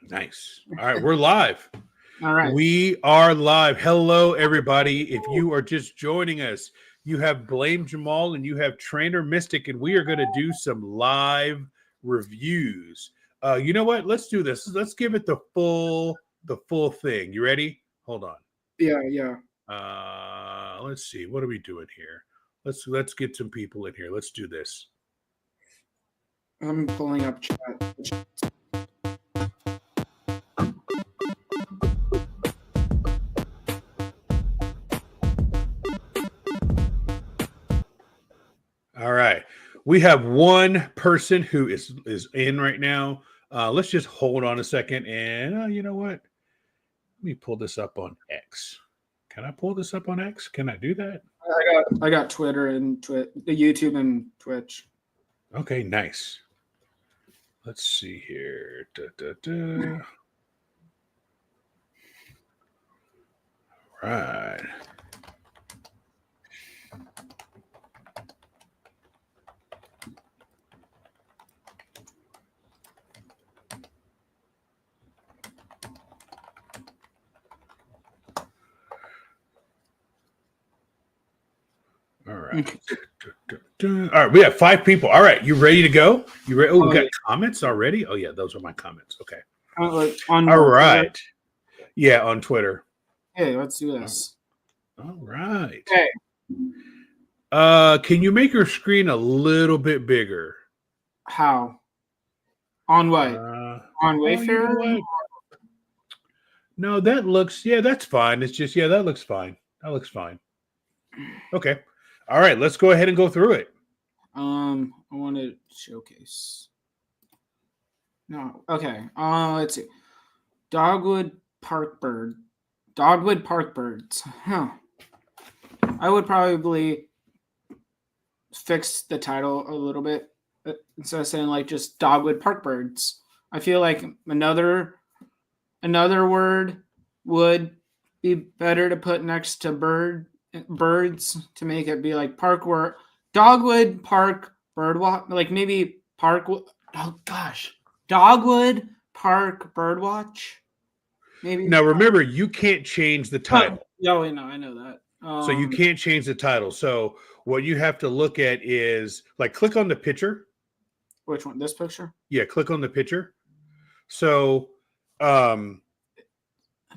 Nice. All right, we're live. All right. We are live. Hello, everybody. If you are just joining us, you have BlameJamal and you have Trainer Mystic, and we are going to do some live reviews. You know what? Let's do this. Let's give it the full thing. You ready? Hold on. Yeah. Let's see. What are we doing here? Let's get some people in here. Let's do this. I'm pulling up chat. All right. We have one person who is in right now. Let's just hold on a second. And you know what? Let me pull this up on X. Can I pull this up on X? Can I do that? I got Twitter and the YouTube and Twitch. Okay, nice. Let's see here. All right. All right. All right. We have 5 people. All right. You ready to go? You ready? Oh, we got comments already? Oh, yeah. Those are my comments. Okay. All right. Yeah, on Twitter. Hey, let's do this. All right. Okay. Can you make your screen a little bit bigger? How? On what? On Wayfarer? You know what? No, that looks, that's fine. It's just, that looks fine. That looks fine. Okay. All right, let's go ahead and go through it. I want to showcase. No. Okay. Let's see. Dogwood Park Birds. Huh. I would probably fix the title a little bit instead of saying like just Dogwood Park Birds. I feel like another word would be better to put next to birds to make it be like Dogwood Park Birdwatch, like maybe Dogwood Park Birdwatch. Maybe. Now remember, you can't change the title. No, I know that. So you can't change the title. So what you have to look at is like click on the picture. Which one? This picture? Yeah, click on the picture. So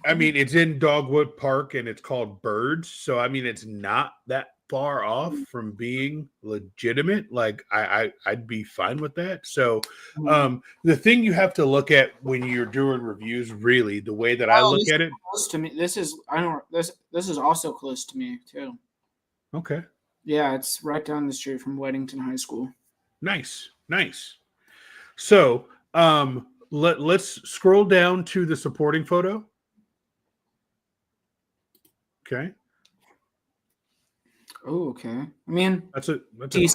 I mean, it's in Dogwood Park and it's called Birds. So, I mean, it's not that far off from being legitimate. Like, I'd be fine with that. So, the thing you have to look at when you're doing reviews, really, the way that I look at it. Close to me. This is also close to me, too. Okay. Yeah, it's right down the street from Weddington High School. Nice. So, let's scroll down to the supporting photo. Okay. Oh, okay. I mean, that's a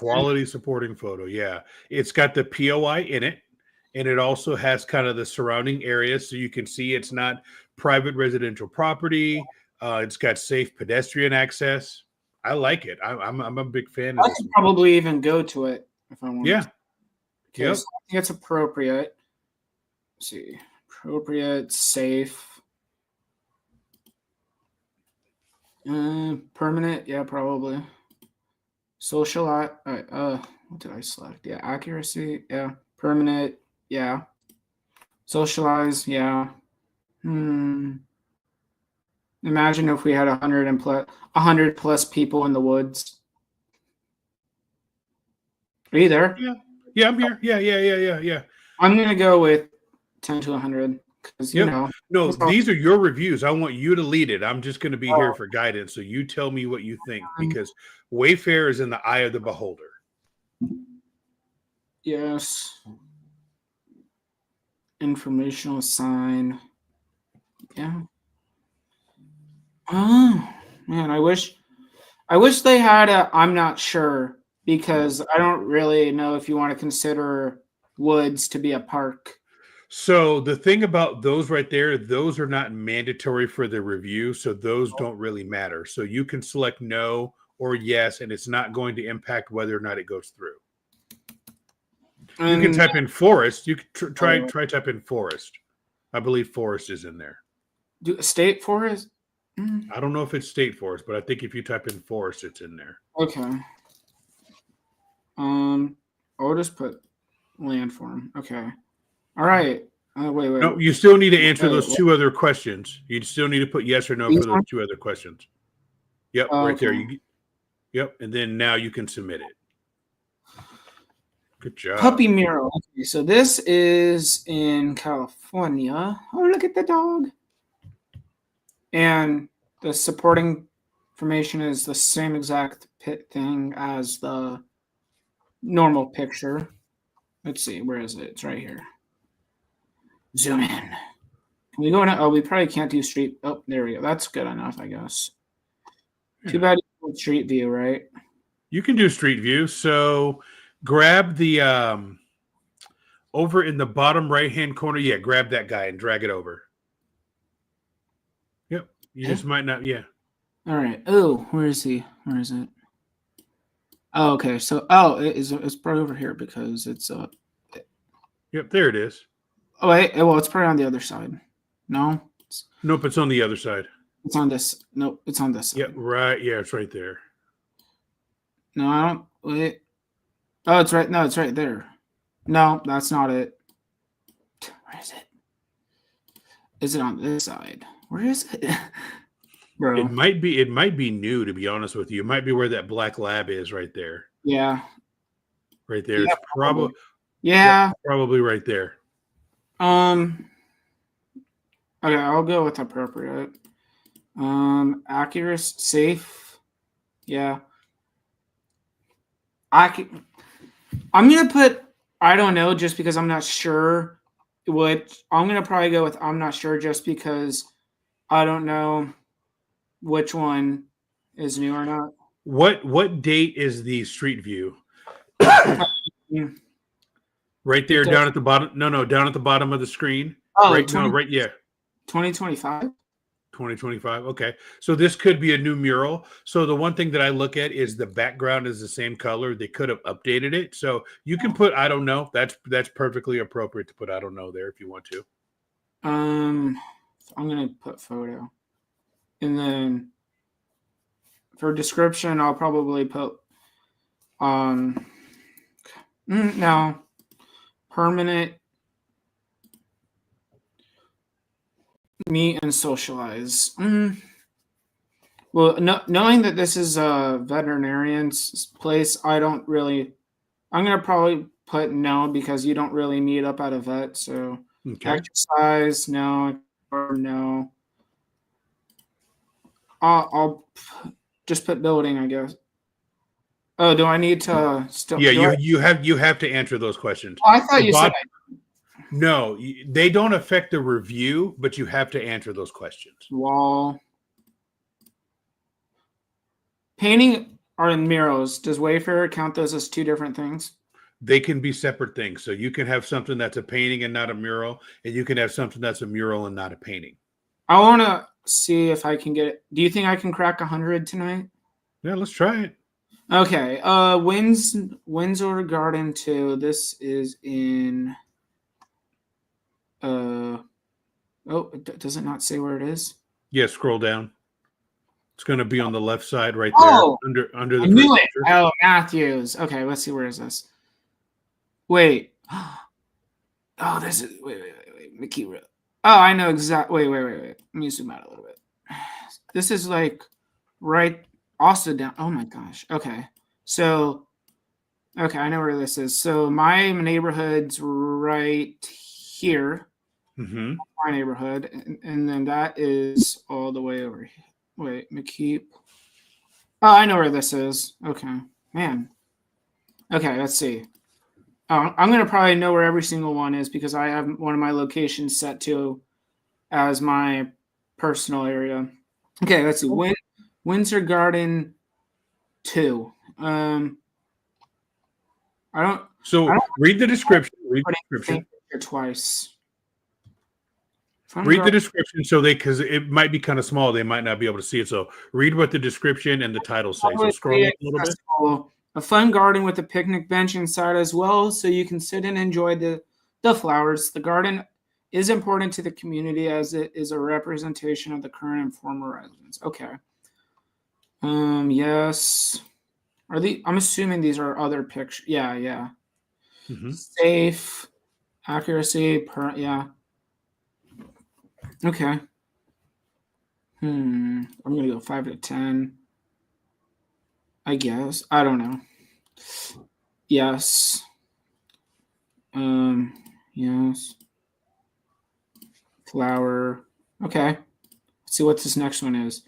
quality supporting photo. Yeah, it's got the POI in it, and it also has kind of the surrounding areas, so you can see it's not private residential property. It's got safe pedestrian access. I like it. I'm a big fan of I this. could probably even go to it if I want. Yeah. Yep. I think it's appropriate. Let's see, appropriate, safe. Permanent, yeah, probably. Social, what did I select? Yeah, accuracy, yeah. Permanent, yeah. Socialize, yeah. Imagine if we had 100 plus people in the woods. Are you there? Yeah, I'm here. Yeah. I'm gonna go with 10 to 100. No, these are your reviews. I want you to lead it. I'm just going to be here for guidance. So you tell me what you think, because Wayfarer is in the eye of the beholder. Yes. Informational sign. Yeah. Oh man, I wish they had I'm not sure, because I don't really know if you want to consider woods to be a park. So the thing about those right there, those are not mandatory for the review. So those don't really matter. So you can select no or yes, and it's not going to impact whether or not it goes through. You can type in forest. You can try type in forest. I believe forest is in there. State forest? I don't know if it's state forest, but I think if you type in forest, it's in there. Okay. I'll just put landform. Okay. All right. Wait. No, you still need to answer those two other questions. You still need to put yes or no for those two other questions. Yep, right there. Yep, and then now you can submit it. Good job. Puppy mural. Okay, so this is in California. Oh, look at the dog. And the supporting information is the same exact thing as the normal picture. Let's see, where is it? It's right here. Zoom in. Can we go in? Oh, we probably can't do street. Oh, there we go. That's good enough, I guess. Yeah. Too bad you do street view, right? You can do street view. So grab the over in the bottom right-hand corner. Yeah, grab that guy and drag it over. Yep. You just might not. Yeah. All right. Oh, where is he? Where is it? Oh, okay. So, it's probably over here because it's Yep, there it is. Oh wait, well, it's probably on the other side. No. Nope, it's on the other side. It's on this. Nope, it's on this side. Yep, right. Yeah, it's right there. No, I don't. Wait. Oh, it's right. No, it's right there. No, that's not it. Where is it? Is it on this side? Where is it? Bro. It might be new, to be honest with you. It might be where that black lab is right there. Yeah. Right there. Yeah, it's probably probably right there. Okay, I'll go with appropriate. Accurate, safe. Yeah. I'm gonna put I don't know just because I'm not sure. I'm gonna probably go with I'm not sure just because I don't know which one is new or not. What date is the street view? Right there, down at the bottom. No, down at the bottom of the screen. Oh, right. No, right. Yeah. 2025. 2025. Okay. So this could be a new mural. So the one thing that I look at is the background is the same color. They could have updated it. So you can put I don't know. That's perfectly appropriate to put I don't know there if you want to. I'm gonna put photo. And then for description, I'll probably put no. Permanent, meet and socialize. Well, knowing that this is a veterinarian's place, I'm going to probably put no because you don't really meet up at a vet. So exercise, no, or no. I'll just put building, I guess. Oh, do I need to still? Yeah, you have to answer those questions. Oh, I thought you said no. They don't affect the review, but you have to answer those questions. Wall, painting or murals. Does Wayfarer count those as two different things? They can be separate things. So you can have something that's a painting and not a mural, and you can have something that's a mural and not a painting. I want to see if I can get it. Do you think I can crack 100 tonight? Yeah, let's try it. Okay. Windsor Garden 2. This is in does it not say where it is? Yeah, scroll down. It's going to be on the left side right there under the knew it. Oh, Matthews. Okay, let's see, where is this? Wait. Oh, this is wait. Mickey. Oh, I know exactly. Wait. Let me zoom out a little bit. This is like right also down. Oh my gosh. Okay. So, okay, I know where this is. So my neighborhood's right here. Mm-hmm. My neighborhood, and then that is all the way over here. Wait, McKeep. Oh, I know where this is. Okay, man. Okay, let's see. I'm gonna probably know where every single one is because I have one of my locations set to as my personal area. Okay, let's see. Windsor Garden 2. Read the description. Read the description twice. Read the description because it might be kind of small. They might not be able to see it. So read what the description and the title say. So scroll up a little bit. A fun garden with a picnic bench inside as well, so you can sit and enjoy the flowers. The garden is important to the community as it is a representation of the current and former residents. Okay. Yes. I'm assuming these are other pictures. Yeah. Mm-hmm. Safe, accuracy, yeah. Okay. I'm gonna go 5 to 10. I guess. I don't know. Yes. Yes. Flower. Okay. Let's see what this next one is.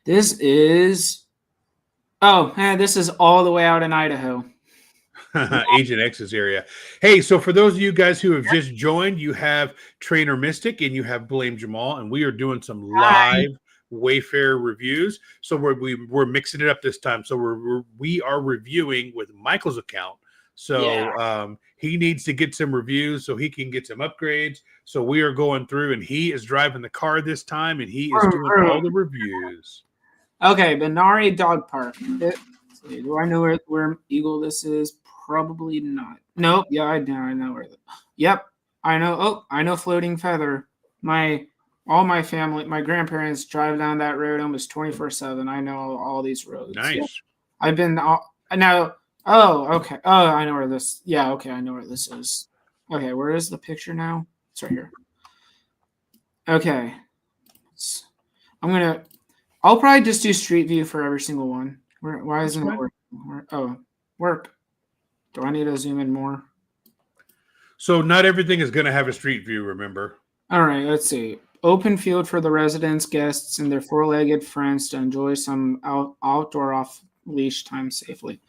This is this is all the way out in Idaho. Agent X's area. Hey, so for those of you guys who have just joined, you have Trainer Mystic and you have BlameJamal, and we are doing some live Wayfarer reviews. So we're mixing it up this time. So we are reviewing with Michael's account. So he needs to get some reviews so he can get some upgrades. So we are going through, and he is driving the car this time, and he is doing all the reviews. Okay, Benari Dog Park. Do I know where Eagle this is? Probably not. Nope. Yeah, I know where. Yep, I know. Oh, I know Floating Feather. All my family, my grandparents drive down that road almost 24/7. I know all these roads. Nice. Yeah. I've been now. Oh, okay. Oh, I know where this. Yeah, okay, I know where this is. Okay, where is the picture now? It's right here. Okay. I'll probably just do Street View for every single one. Why isn't it working? Work. Do I need to zoom in more? So not everything is going to have a street view, remember? All right, let's see. Open field for the residents, guests, and their four-legged friends to enjoy some outdoor off-leash time safely.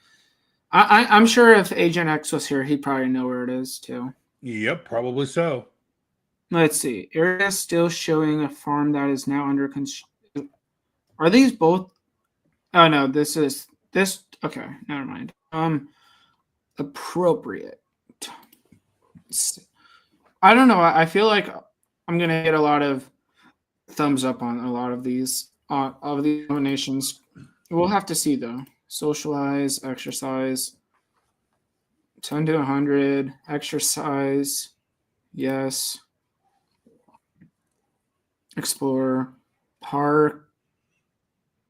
I'm sure if Agent X was here, he'd probably know where it is, too. Yep, probably so. Let's see. Area still showing a farm that is now under construction. Are these both? Oh, no, this. Okay, never mind. Appropriate. I don't know. I feel like I'm going to get a lot of thumbs up on a lot of these nominations. We'll have to see, though. Socialize, exercise, 10 to 100, exercise, yes. Explore, park.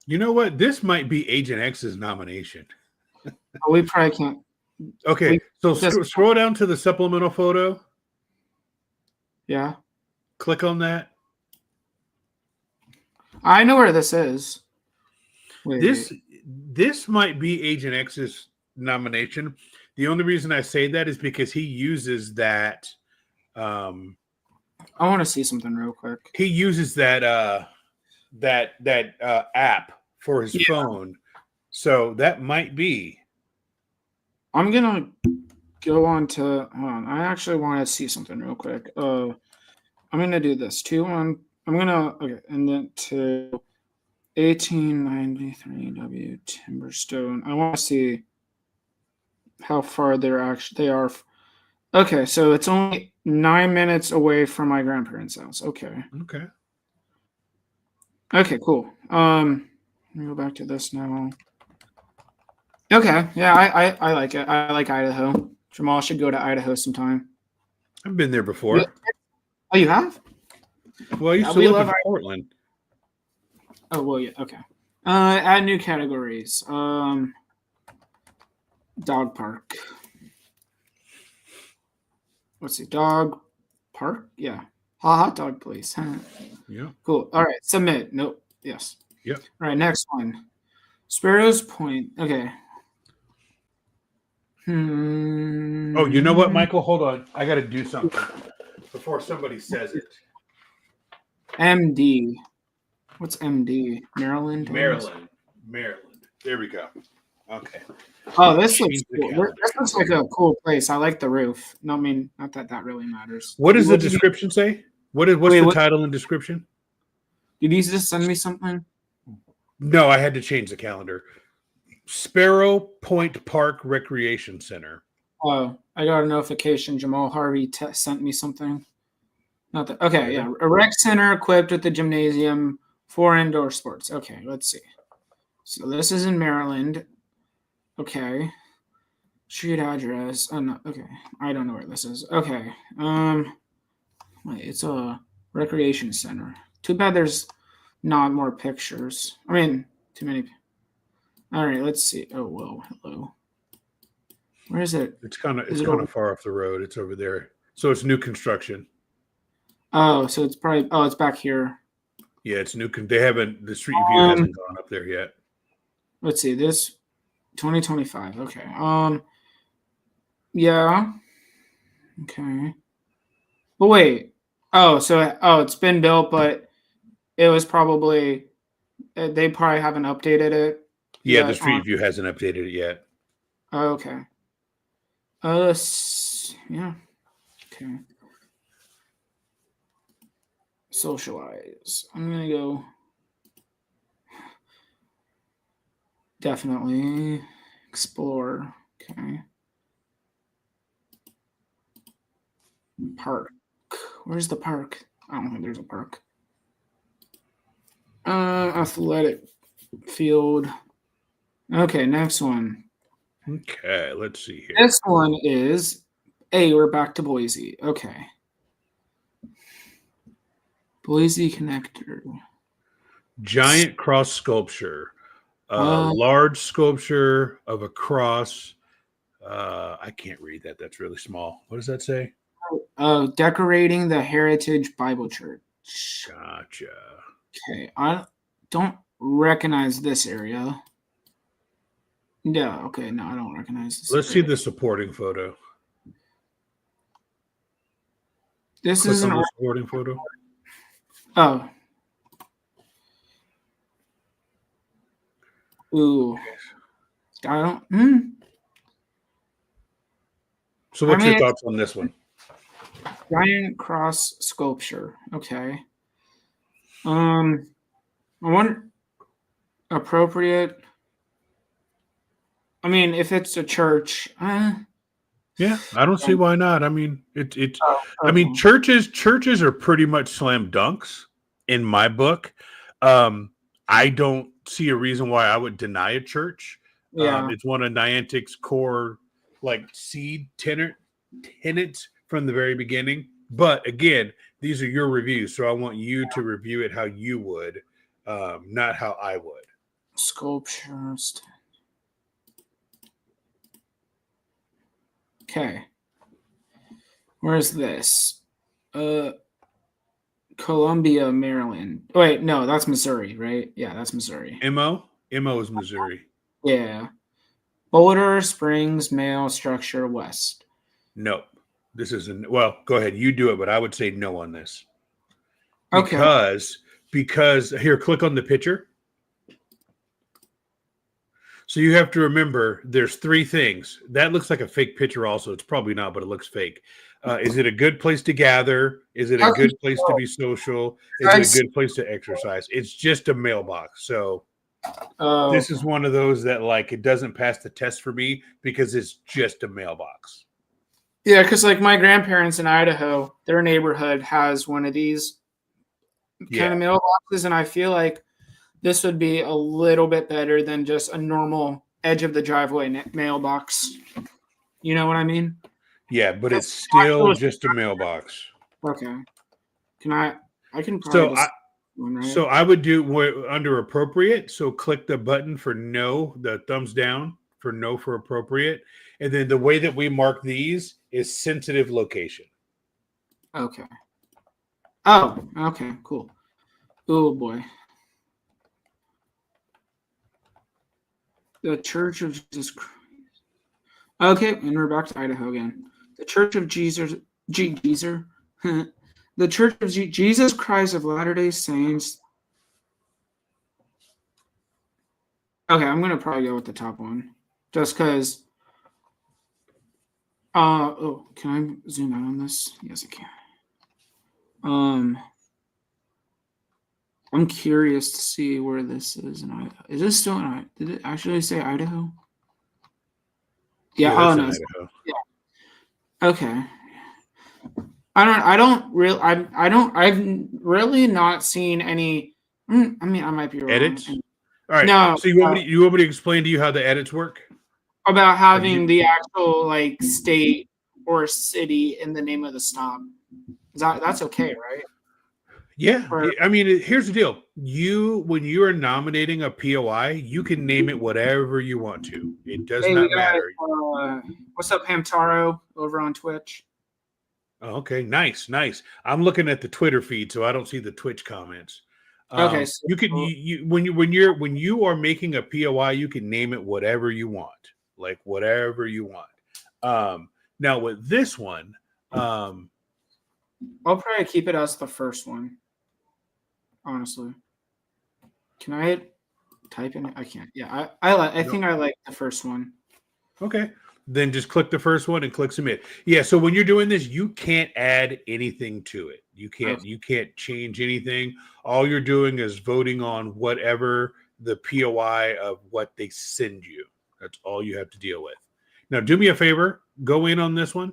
You know what? This might be Agent X's nomination. We probably can't. Okay, so scroll down to the supplemental photo. Yeah. Click on that. I know where this is. Wait. This might be Agent X's nomination. The only reason I say that is because he uses that. I want to see something real quick. He uses that app for his phone, so that might be. I'm gonna go on to. Hold on, I actually want to see something real quick. I'm gonna do this 2-1. And then to 1893 W Timberstone. I want to see how far they are. Okay, so it's only 9 minutes away from my grandparents' house. Okay. Okay, cool. Let me go back to this now. Okay, yeah, I like it. I like Idaho. Jamal should go to Idaho sometime. I've been there before. Oh, you have? Well, I used to live in Portland. Oh, well, yeah, okay. Add new categories. Dog park. Let's see, dog park? Yeah. Hot dog place. Yeah. Cool. All right, submit. Nope. Yes. Yep. All right, next one. Sparrow's Point. Okay. Oh, you know what, Michael? Hold on. I got to do something before somebody says it. MD. What's MD? Maryland? Maryland. There we go. Okay. Oh, this looks cool. This looks like a cool place. I like the roof. No, I mean, not that really matters. What does the description say? What's the title and description? Did you just send me something? No, I had to change the calendar. Sparrow Point Park Recreation Center. Oh, I got a notification. Jamal Harvey sent me something. Not that. Okay, yeah. A rec center equipped with a gymnasium for indoor sports. Okay, let's see. So this is in Maryland. Okay. Street address. Oh, no. Okay. I don't know where this is. Okay. Wait, it's a recreation center. Too bad there's not more pictures. I mean, too many. All right, let's see. Oh, whoa, hello. Where is it? It's kind Is it of far off the road. It's over there. So it's new construction. Oh, so it's probably. Oh, it's back here. Yeah, it's new. They haven't. The street view hasn't gone up there yet. Let's see. This 2025. Okay. Yeah. Okay. But wait. Oh, so it's been built, but it was probably they probably haven't updated it. Yeah, the street view hasn't updated it yet. Oh, okay. Yeah. Okay. Socialize. I'm gonna go. Definitely explore. Okay. Park. Where's the park? I don't think there's a park. Athletic field. Okay, next one. Okay, let's see here. This one is we're back to Boise. Okay. Boise connector. Giant cross sculpture. Large sculpture of a cross. I can't read that. That's really small. What does that say? Decorating the Heritage Bible Church. Gotcha. Okay, I don't recognize this area. Yeah, okay, no, I don't recognize this. Let's see the supporting photo. This is an supporting photo. Oh. Ooh. I don't. So what's your thoughts on this one? Giant cross sculpture. Okay. I wonder appropriate. I mean, if it's a church, yeah, I don't see why not. I mean, it's. I mean, churches are pretty much slam dunks in my book. I don't see a reason why I would deny a church. Yeah. It's one of Niantic's core seed tenets from the very beginning. But again, these are your reviews, so I want you to review it how you would, not how I would. Sculptures. Okay. Where's this? Columbia, Maryland. Wait, no, that's Missouri, right? Yeah, that's Missouri. MO is Missouri. Yeah. Boulder Springs, Mail Structure, West. No, this isn't. Well, go ahead. You do it, but I would say no on this. Okay. Because here, click on the picture. So you have to remember there's three things. That looks like a fake picture also. It's probably not, but it looks fake. Is it a good place to gather? Is it a good place to be social? Is it a good place to exercise? It's just a mailbox. So this is one of those that it doesn't pass the test for me because it's just a mailbox. Yeah, because my grandparents in Idaho, their neighborhood has one of these kind of mailboxes, and I feel like this would be a little bit better than just a normal edge of the driveway mailbox. You know what I mean? Yeah, but it's still just a mailbox. Okay. I can probably So I would do under appropriate. So click the button for no, the thumbs down for no for appropriate. And then the way that we mark these is sensitive location. Okay. Oh, okay, cool. Oh boy. The Church of Jesus Christ. Okay, and we're back to Idaho again. The Church of Jesus. The Church of Jesus Christ of Latter-day Saints. Okay, I'm gonna probably go with the top one, just because. Can I zoom out on this? Yes, I can. I'm curious to see where this is in Idaho. Is this still in Idaho? Did it actually say Idaho? Yeah. Oh no. Idaho. Yeah. Okay. I've really not seen any. I mean, I might be wrong. Edits. All right. No. So you want me to explain to you how the edits work? About having the actual state or city in the name of the stop. That's okay, right? Yeah, Or, I mean, here's the deal: when you are nominating a POI, you can name it whatever you want to. It does hey, we not got matter. what's up, Hamtaro, over on Twitch? Oh, okay, nice. I'm looking at the Twitter feed, so I don't see the Twitch comments. Okay, so You can when you are making a POI, you can name it whatever you want, like whatever you want. Now with this one, I'll probably keep it as the first one. Honestly, can I type in it? I can't. Yeah, I think I like the first one. okay, then just click the first one and click submit. Yeah, so when you're doing this, you can't add anything to it. You can't change anything. All you're doing is voting on whatever the POI of what they send you. That's all you have to deal with. Now, do me a favor, go in on this one.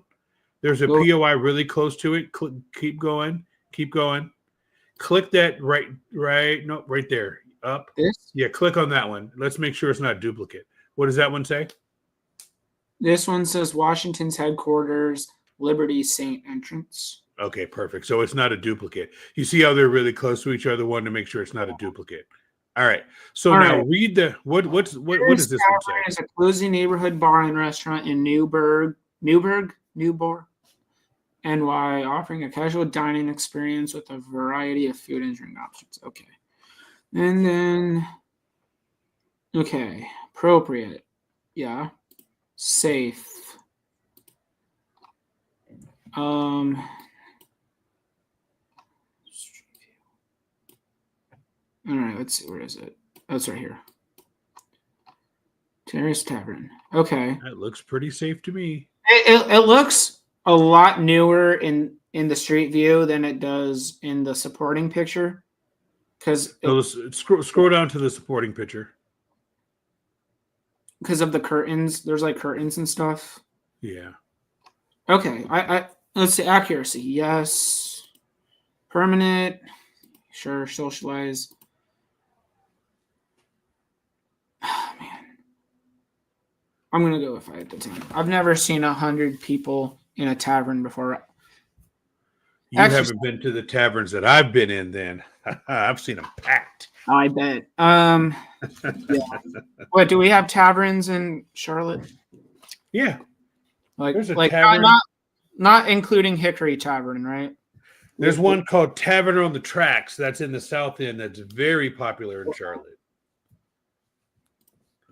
There's a POI really close to it. Keep going. Click that right there. Up. This? Yeah, click on that one. Let's make sure it's not a duplicate. What does that one say? This one says Washington's headquarters, Liberty Saint entrance. Okay, perfect. So it's not a duplicate. You see how they're really close to each other. One to make sure it's not a duplicate. All right. So now read the what does this one say? It's a cozy neighborhood bar and restaurant in Newburgh, NY, offering a casual dining experience with a variety of food and drink options. Okay. And then, okay, appropriate. Yeah. Safe. All right, let's see. Where is it? Oh, it's right here. Terrace Tavern. Okay. That looks pretty safe to me. It looks a lot newer in the street view than it does in the supporting picture. Because scroll down to the supporting picture. Because of the curtains, there's like curtains and stuff. Yeah. Okay. I let's see. Accuracy. Yes. Permanent. Sure. Socialize. Oh, man. I'm gonna go with 5 out of 10. I've never seen 100 people in a tavern before. You haven't been to the taverns that I've been in, then. I've seen them packed. I bet. Yeah. What, do we have taverns in Charlotte? Yeah. There's a tavern. Not including Hickory Tavern, right? There's one called Tavern on the Tracks that's in the South End that's very popular in Charlotte.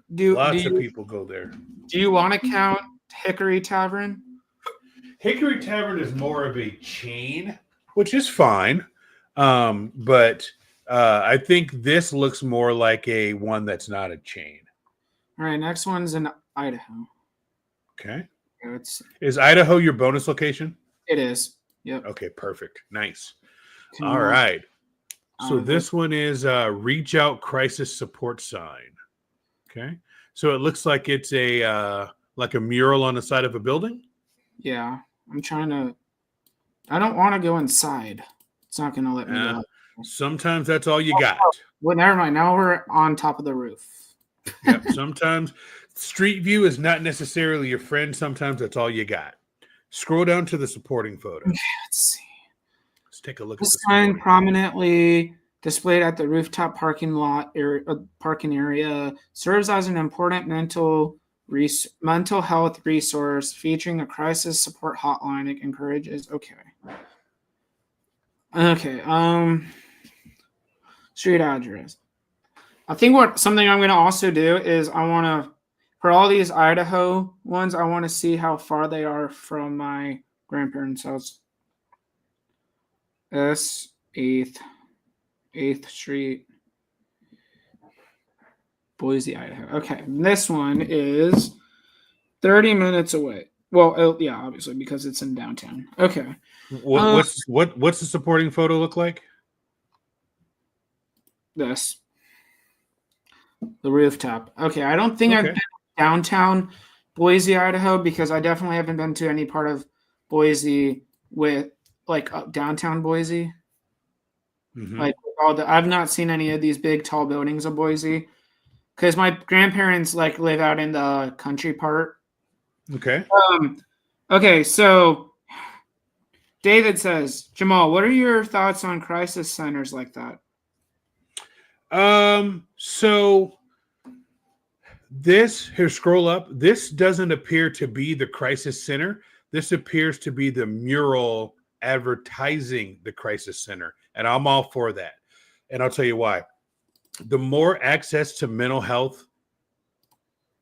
Lots of people go there. Do you want to count Hickory Tavern? Hickory Tavern is more of a chain, which is fine. But I think this looks more like a one that's not a chain. All right, next one's in Idaho. Okay. Is Idaho your bonus location? It is. Yep. Okay, perfect. Nice. All right. So this one is Reach Out Crisis Support Sign. Okay. So it looks like it's a mural on the side of a building. Yeah. I don't want to go inside. It's not going to let me go. Sometimes that's all you got. Well, never mind. Now we're on top of the roof. Yep. Sometimes street view is not necessarily your friend. Sometimes that's all you got. Scroll down to the supporting photo. Okay, let's see. Let's take a look The at the sign prominently displayed at the rooftop parking area serves as an important mental health resource featuring a crisis support hotline. It encourages. Okay. Street address. I think something I'm going to also do is for all these Idaho ones, I want to see how far they are from my grandparents' house. 8th Street, Boise, Idaho. Okay, this one is 30 minutes away. Well, yeah, obviously because it's in downtown. Okay. What's the supporting photo look like? This. The rooftop. Okay, I don't think I've been downtown Boise, Idaho, because I definitely haven't been to any part of Boise with downtown Boise. Mm-hmm. I've not seen any of these big tall buildings of Boise because my grandparents live out in the country part. Okay. Okay, so David says, Jamal, what are your thoughts on crisis centers like that? So this here, scroll up. This doesn't appear to be the crisis center. This appears to be the mural advertising the crisis center, and I'm all for that. And I'll tell you why. The more access to mental health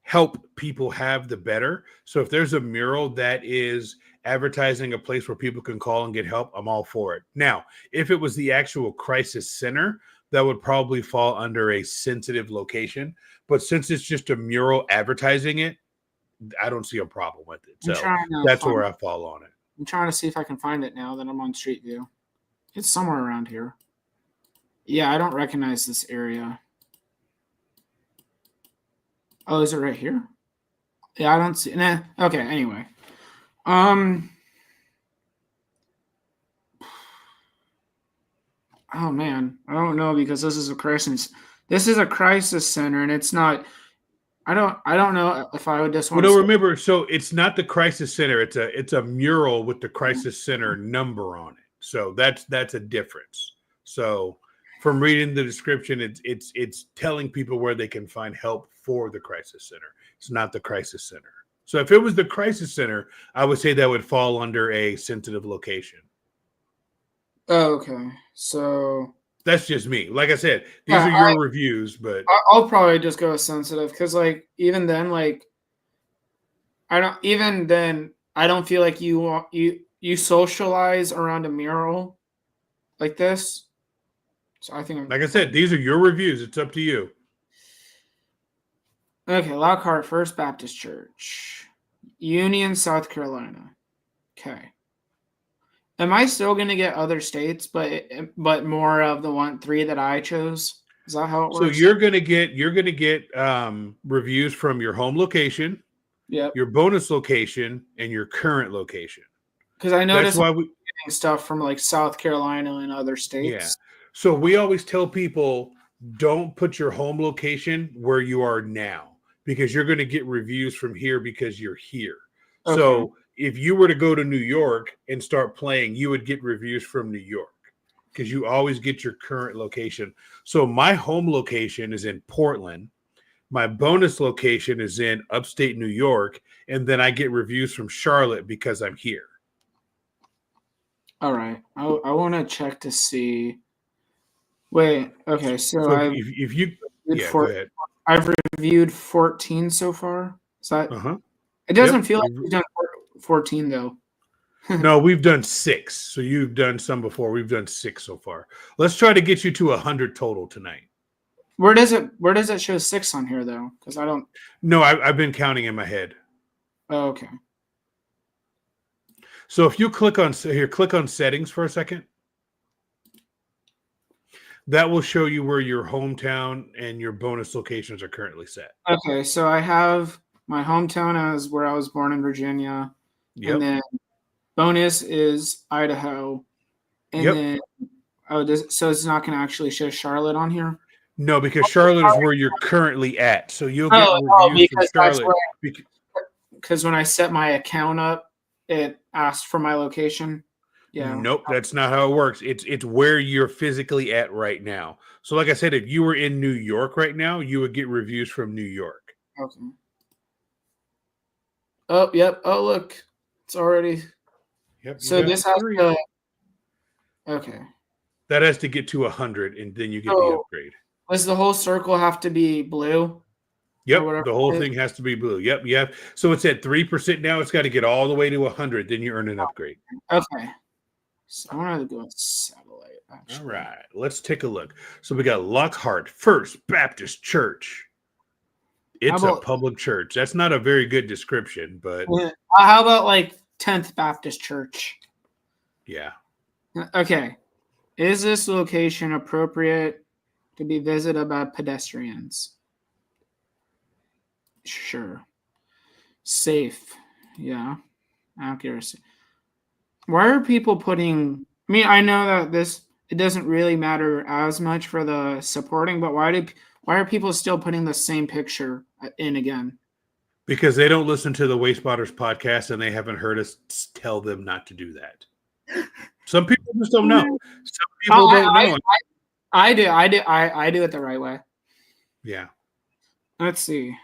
help people have, the better. So if there's a mural that is advertising a place where people can call and get help, I'm all for it. Now, if it was the actual crisis center, that would probably fall under a sensitive location. But since it's just a mural advertising it, I don't see a problem with it. So that's where I fall on it. I'm trying to see if I can find it now that I'm on Street View. It's somewhere around here. Yeah, I don't recognize this area. Oh, is it right here? Yeah, I don't see. Nah. Okay. Anyway, oh man, I don't know because this is a crisis. This is a crisis center, and it's not. I don't know if I would just want. Well, no, remember. So it's not the crisis center. It's a mural with the crisis center number on it. So that's a difference. So from reading the description, it's telling people where they can find help for the crisis center. It's not the crisis center. So if it was the crisis center, I would say that would fall under a sensitive location. Oh, okay. So that's just me. Like I said, these are your reviews, but I'll probably just go with sensitive because, like, even then, like, I don't feel like you socialize around a mural like this. So I think, like I said, these are your reviews. It's up to you. Okay, Lockhart First Baptist Church, Union, South Carolina. Okay. Am I still going to get other states, but more of the 3 that I chose? Is that how it works? So you're going to get reviews from your home location, your bonus location, and your current location. Because I noticed that's why we getting stuff from like South Carolina and other states. Yeah. So we always tell people, don't put your home location where you are now because you're going to get reviews from here because you're here. Okay. So if you were to go to New York and start playing, you would get reviews from New York because you always get your current location. So my home location is in Portland. My bonus location is in upstate New York. And then I get reviews from Charlotte because I'm here. All right. I want to check to see. Wait. Okay. So if you go ahead. I've reviewed 14 so far. Is that? It doesn't feel like we've done 14 though. No, we've done 6. So you've done some before. We've done 6 so far. Let's try to get you to 100 total tonight. Where does it show 6 on here though? Because I don't. No, I've been counting in my head. Oh, okay. So if you click on settings for a second, that will show you where your hometown and your bonus locations are currently set. Okay, so I have my hometown as where I was born in Virginia. Yep. And then bonus is Idaho. And then so it's not going to actually show Charlotte on here? No, because Charlotte is where you're currently at. So you'll get reviews from Charlotte. Because when I set my account up, it asked for my location. Yeah. Nope, that's not how it works. It's where you're physically at right now. So like I said, if you were in New York right now, you would get reviews from New York. Okay. Oh, yep. Oh, look. It's already. Yep. So this has to. Okay. That has to get to 100, and then you get the upgrade. Does the whole circle have to be blue? Yep, the whole thing has to be blue. Yep. So it's at 3% now. It's got to get all the way to 100. Then you earn an upgrade. Okay. So I want to go with satellite. Actually. All right. Let's take a look. So we got Lockhart First Baptist Church. It's a public church. That's not a very good description, but. How about like 10th Baptist Church? Yeah. Okay. Is this location appropriate to be visited by pedestrians? Sure. Safe. Yeah. Accuracy. Why are people putting... I mean, I know that it doesn't really matter as much for the supporting, but why are people still putting the same picture in again? Because they don't listen to the Waste Spotters podcast and they haven't heard us tell them not to do that. Some people just don't know. Some people don't know. I do it the right way. Yeah. Let's see.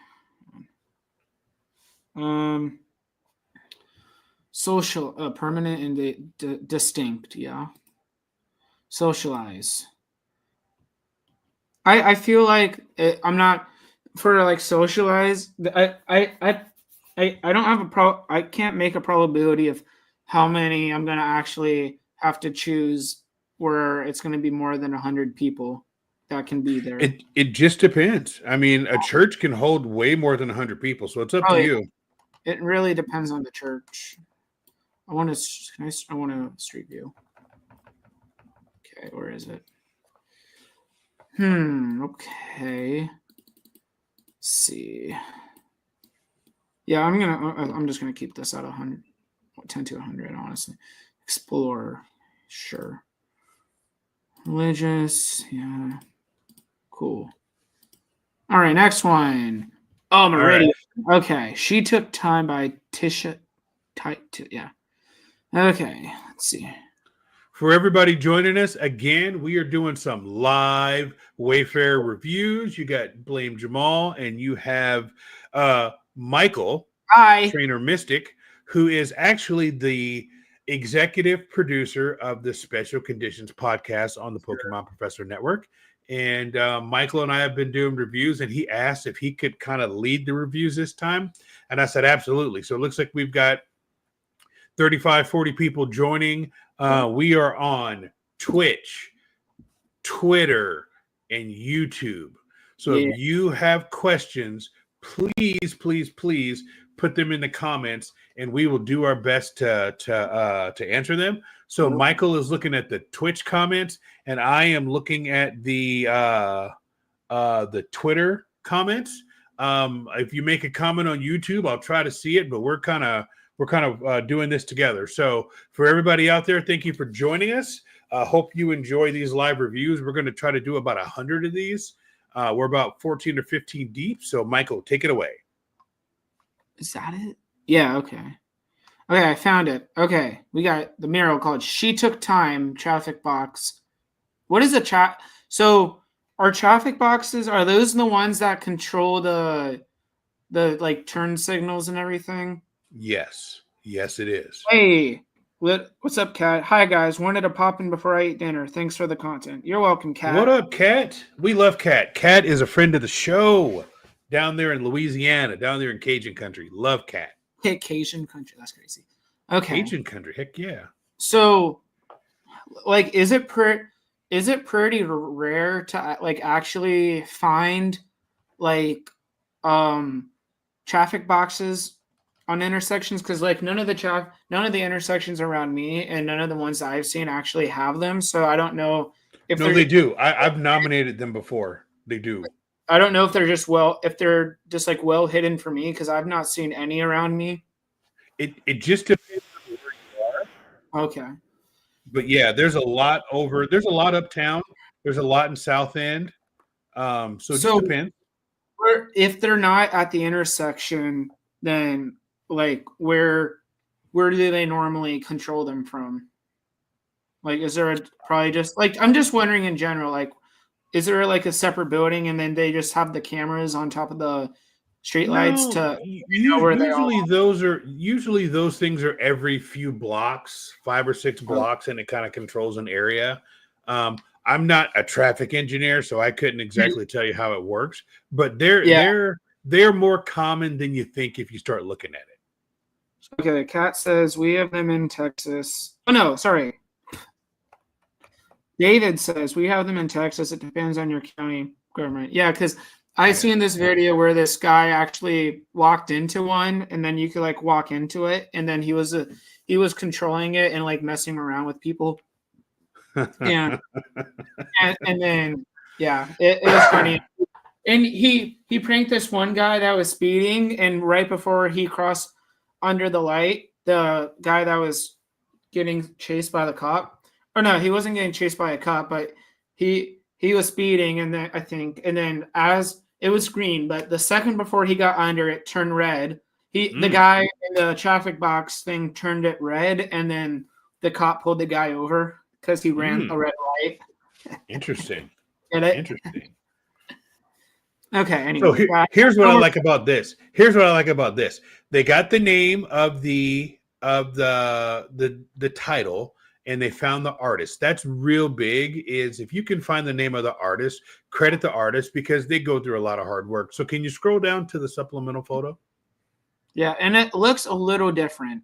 Social, permanent and distinct. Yeah. Socialize. I feel like I'm not for like socialize. I don't have a I can't make a probability of how many I'm gonna actually have to choose where it's gonna be more than 100 people that can be there. It just depends. I mean, a church can hold way more than 100 people, so it's up to you. It really depends on the church. I want to street view. Okay, where is it? Okay. Let's see. Yeah, I'm just gonna keep this at 100, 10 to 100, honestly. Explore, sure. Religious, yeah. Cool. All right, next one. Oh, Meridian. Right. Okay, she took time by Tisha. Yeah. Okay, let's see. For everybody joining us, again, we are doing some live Wayfarer reviews. You got BlameJamal, and you have Michael, Hi, Trainer Mystic, who is actually the executive producer of the Special Conditions podcast on the Pokemon Professor Network. And Michael and I have been doing reviews, and he asked if he could kind of lead the reviews this time. And I said, absolutely. So it looks like we've got 35, 40 people joining. We are on Twitch, Twitter, and YouTube. So if you have questions, please put them in the comments, and we will do our best to answer them. So Michael is looking at the Twitch comments, and I am looking at the Twitter comments. If you make a comment on YouTube, I'll try to see it, but we're kind of doing this together. So for everybody out there, thank you for joining us. Hope you enjoy these live reviews. We're going to try to do about 100 of these. We're about 14 or 15 deep. So Michael, take it away. Is that it? Yeah, okay. Okay, I found it. Okay, we got the mural called She Took Time Traffic Box. What is a chat? So are traffic boxes, are those the ones that control the like turn signals and everything? Yes, it is. Hey, what's up, Kat? Hi, guys. Wanted to pop in before I eat dinner. Thanks for the content. You're welcome, Kat. What up, Kat? We love Kat. Kat is a friend of the show down there in Louisiana, down there in Cajun country. Love Kat. Hey, Cajun country. That's crazy. Okay. Cajun country. Heck yeah. So, like, is it pretty rare to like actually find like traffic boxes on intersections? Because like none of the intersections around me and none of the ones that I've seen actually have them. So I don't know if they do. I've nominated them before. They do. I don't know if they're just like well hidden for me, because I've not seen any around me. It just depends on where you are. Okay. But yeah, there's a lot uptown. There's a lot in South End. So it just depends. If they're not at the intersection, then like where do they normally control them from? Like, is there probably just like, I'm just wondering in general, like, is there like a separate building and then they just have the cameras on top of the street lights to usually those things are every few blocks, 5 or 6 blocks, and it kind of controls an area. I'm not a traffic engineer, so I couldn't exactly tell you how it works, but they're more common than you think if you start looking at it. Okay, Kat says we have them in Texas. Oh no, sorry. David says we have them in Texas. It depends on your county government. Yeah, because I seen this video where this guy actually walked into one, and then you could like walk into it, and then he was controlling it and like messing around with people. Yeah, and then it was funny. And he pranked this one guy that was speeding, and right before he crossed under the light, the guy that was getting chased by the cop. Or no, he wasn't getting chased by a cop, but he was speeding, and then as it was green, but the second before he got under, it turned red. The guy in the traffic box thing turned it red, and then the cop pulled the guy over because he ran a red light. Interesting. Get it? Interesting. Okay. Anyway, So here's what I like about this. They got the name of the title, and they found the artist. That's real big. Is if you can find the name of the artist, credit the artist because they go through a lot of hard work. So can you scroll down to the supplemental photo? Yeah, and it looks a little different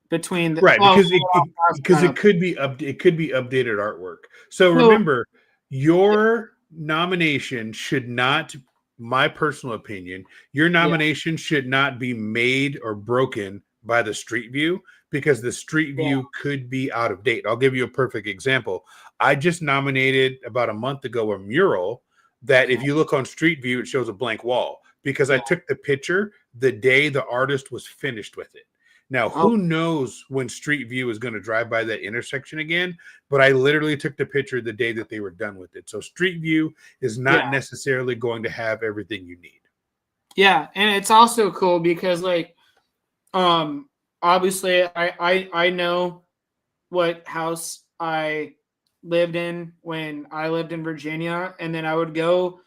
between the Right, because it could be updated artwork. So remember, your nomination should not, my personal opinion, your nomination should not be made or broken by the street view because the street view could be out of date. I'll give you a perfect example. I just nominated about a month ago a mural that if you look on street view, it shows a blank wall because I took the picture the day the artist was finished with it. Now, who knows when Street View is going to drive by that intersection again, but I literally took the picture the day that they were done with it. So Street View is not necessarily going to have everything you need. Yeah, and it's also cool because like obviously I know what house I lived in when I lived in Virginia, and then I would go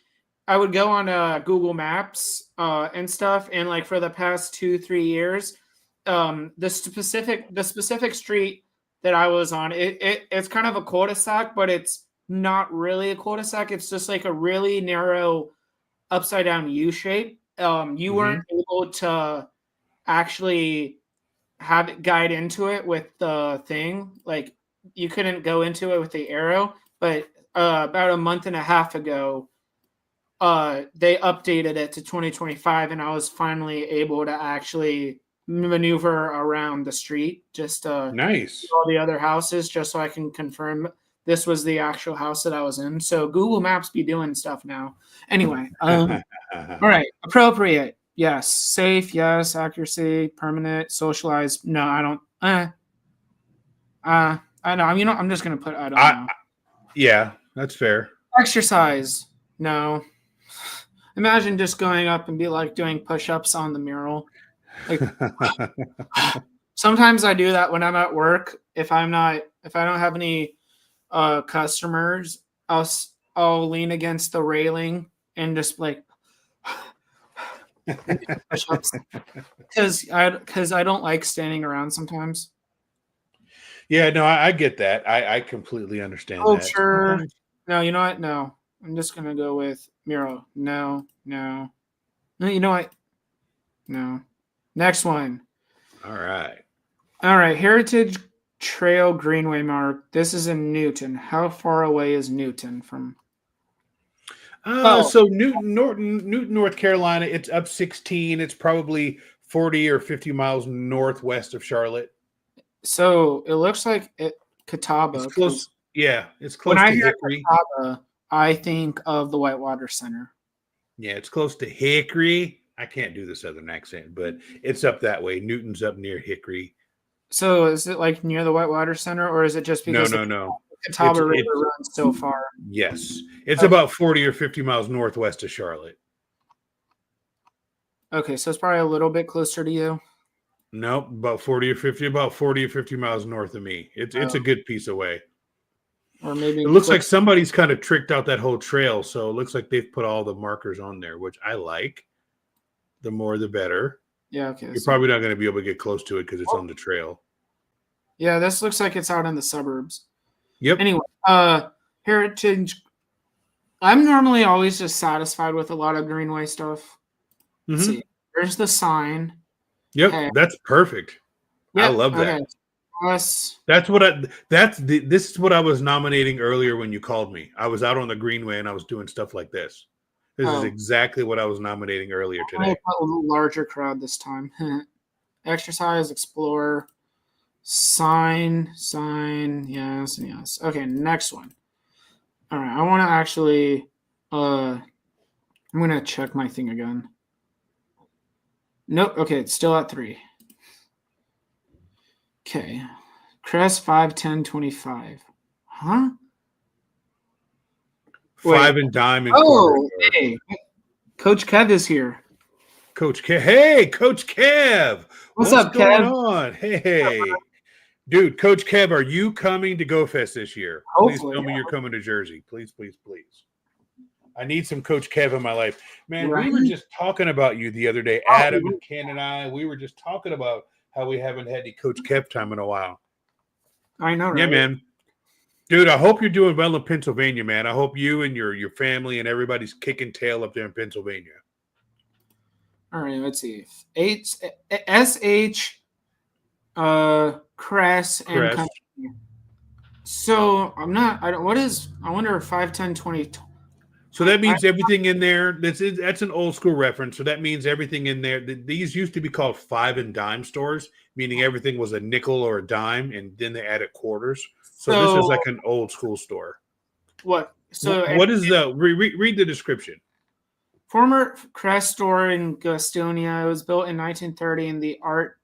on Google Maps and stuff, and like for the past 2-3 years, the specific street that I was on, it's kind of a cul-de-sac, but it's not really a cul-de-sac. It's just like a really narrow upside down U shape. You weren't able to actually have it guide into it with the thing. Like you couldn't go into it with the arrow, but about a month and a half ago, they updated it to 2025, and I was finally able to actually maneuver around the street just nice all the other houses just so I can confirm this was the actual house that I was in. So Google Maps be doing stuff now. Anyway, all right, appropriate, yes. Safe, yes. Accuracy, permanent. Socialized, no. I don't. I know. I'm just gonna put I don't know. Yeah, that's fair. Exercise, no. Imagine just going up and be like doing push-ups on the mural. Like, sometimes I do that when I'm at work. If I don't have any customers, I'll lean against the railing and just like push-ups because I don't like standing around sometimes. Yeah, no, I get that. I completely understand that. Sure. No, you know what? No, I'm just gonna go with mural. No. You know what? No. Next one. All right. Heritage Trail Greenway Mark. This is in Newton. How far away is Newton from? So Newton, North Carolina. It's up 16. It's probably 40 or 50 miles northwest of Charlotte. So it looks like Catawba. It's close. Yeah, it's close to Hickory. Catawba, I think of the Whitewater Center. Yeah, it's close to Hickory. I can't do the southern accent, but it's up that way. Newton's up near Hickory. So is it like near the Whitewater Center, or is it just because no. the Catawba River runs so far? Yes. It's about 40 or 50 miles northwest of Charlotte. Okay, so it's probably a little bit closer to you. Nope, about 40 or 50 miles north of me. It's a good piece away. Or maybe it looks like somebody's kind of tricked out that whole trail, so it looks like they've put all the markers on there, which I like. The more, the better. Yeah, okay. You're probably not going to be able to get close to it because it's on the trail. Yeah, this looks like it's out in the suburbs. Yep. Anyway, Heritage. I'm normally always just satisfied with a lot of Greenway stuff. Let's see. There's the sign. Yep, okay. That's perfect. Yep. I love that. Okay. This is what I was nominating earlier when you called me. I was out on the Greenway and I was doing stuff like this. This is exactly what I was nominating earlier today. A little larger crowd this time. Exercise, explore, sign, yes. Okay, next one. All right, I want to actually, I'm going to check my thing again. Nope, okay, it's still at 3. Okay, Crest 5, 10, 25. Huh? 5 and dime and quarter. Hey, Coach Kev is here. Coach Kev. Hey, Coach Kev. What's up, going Kev? On? Hey. Dude, Coach Kev, are you coming to Go Fest this year? Please Hopefully, tell me you're coming to Jersey. Please, please, please. I need some Coach Kev in my life. Man, right? we were just talking about you the other day. Oh, Adam and Ken and I, we were just talking about how we haven't had any Coach Kev time in a while. I know, right? Yeah, man. Dude, I hope you're doing well in Pennsylvania, man. I hope you and your family and everybody's kicking tail up there in Pennsylvania. All right, let's see. SH, Cress, and Crest. company. So I wonder if 5, 10, 20. So that means everything in there. That's an old school reference. So that means everything in there. These used to be called 5 and dime stores, meaning everything was a nickel or a dime, and then they added quarters. So this is like an old school store. What? So what is the read the description? Former Crest store in Gastonia. It was built in 1930 in the Art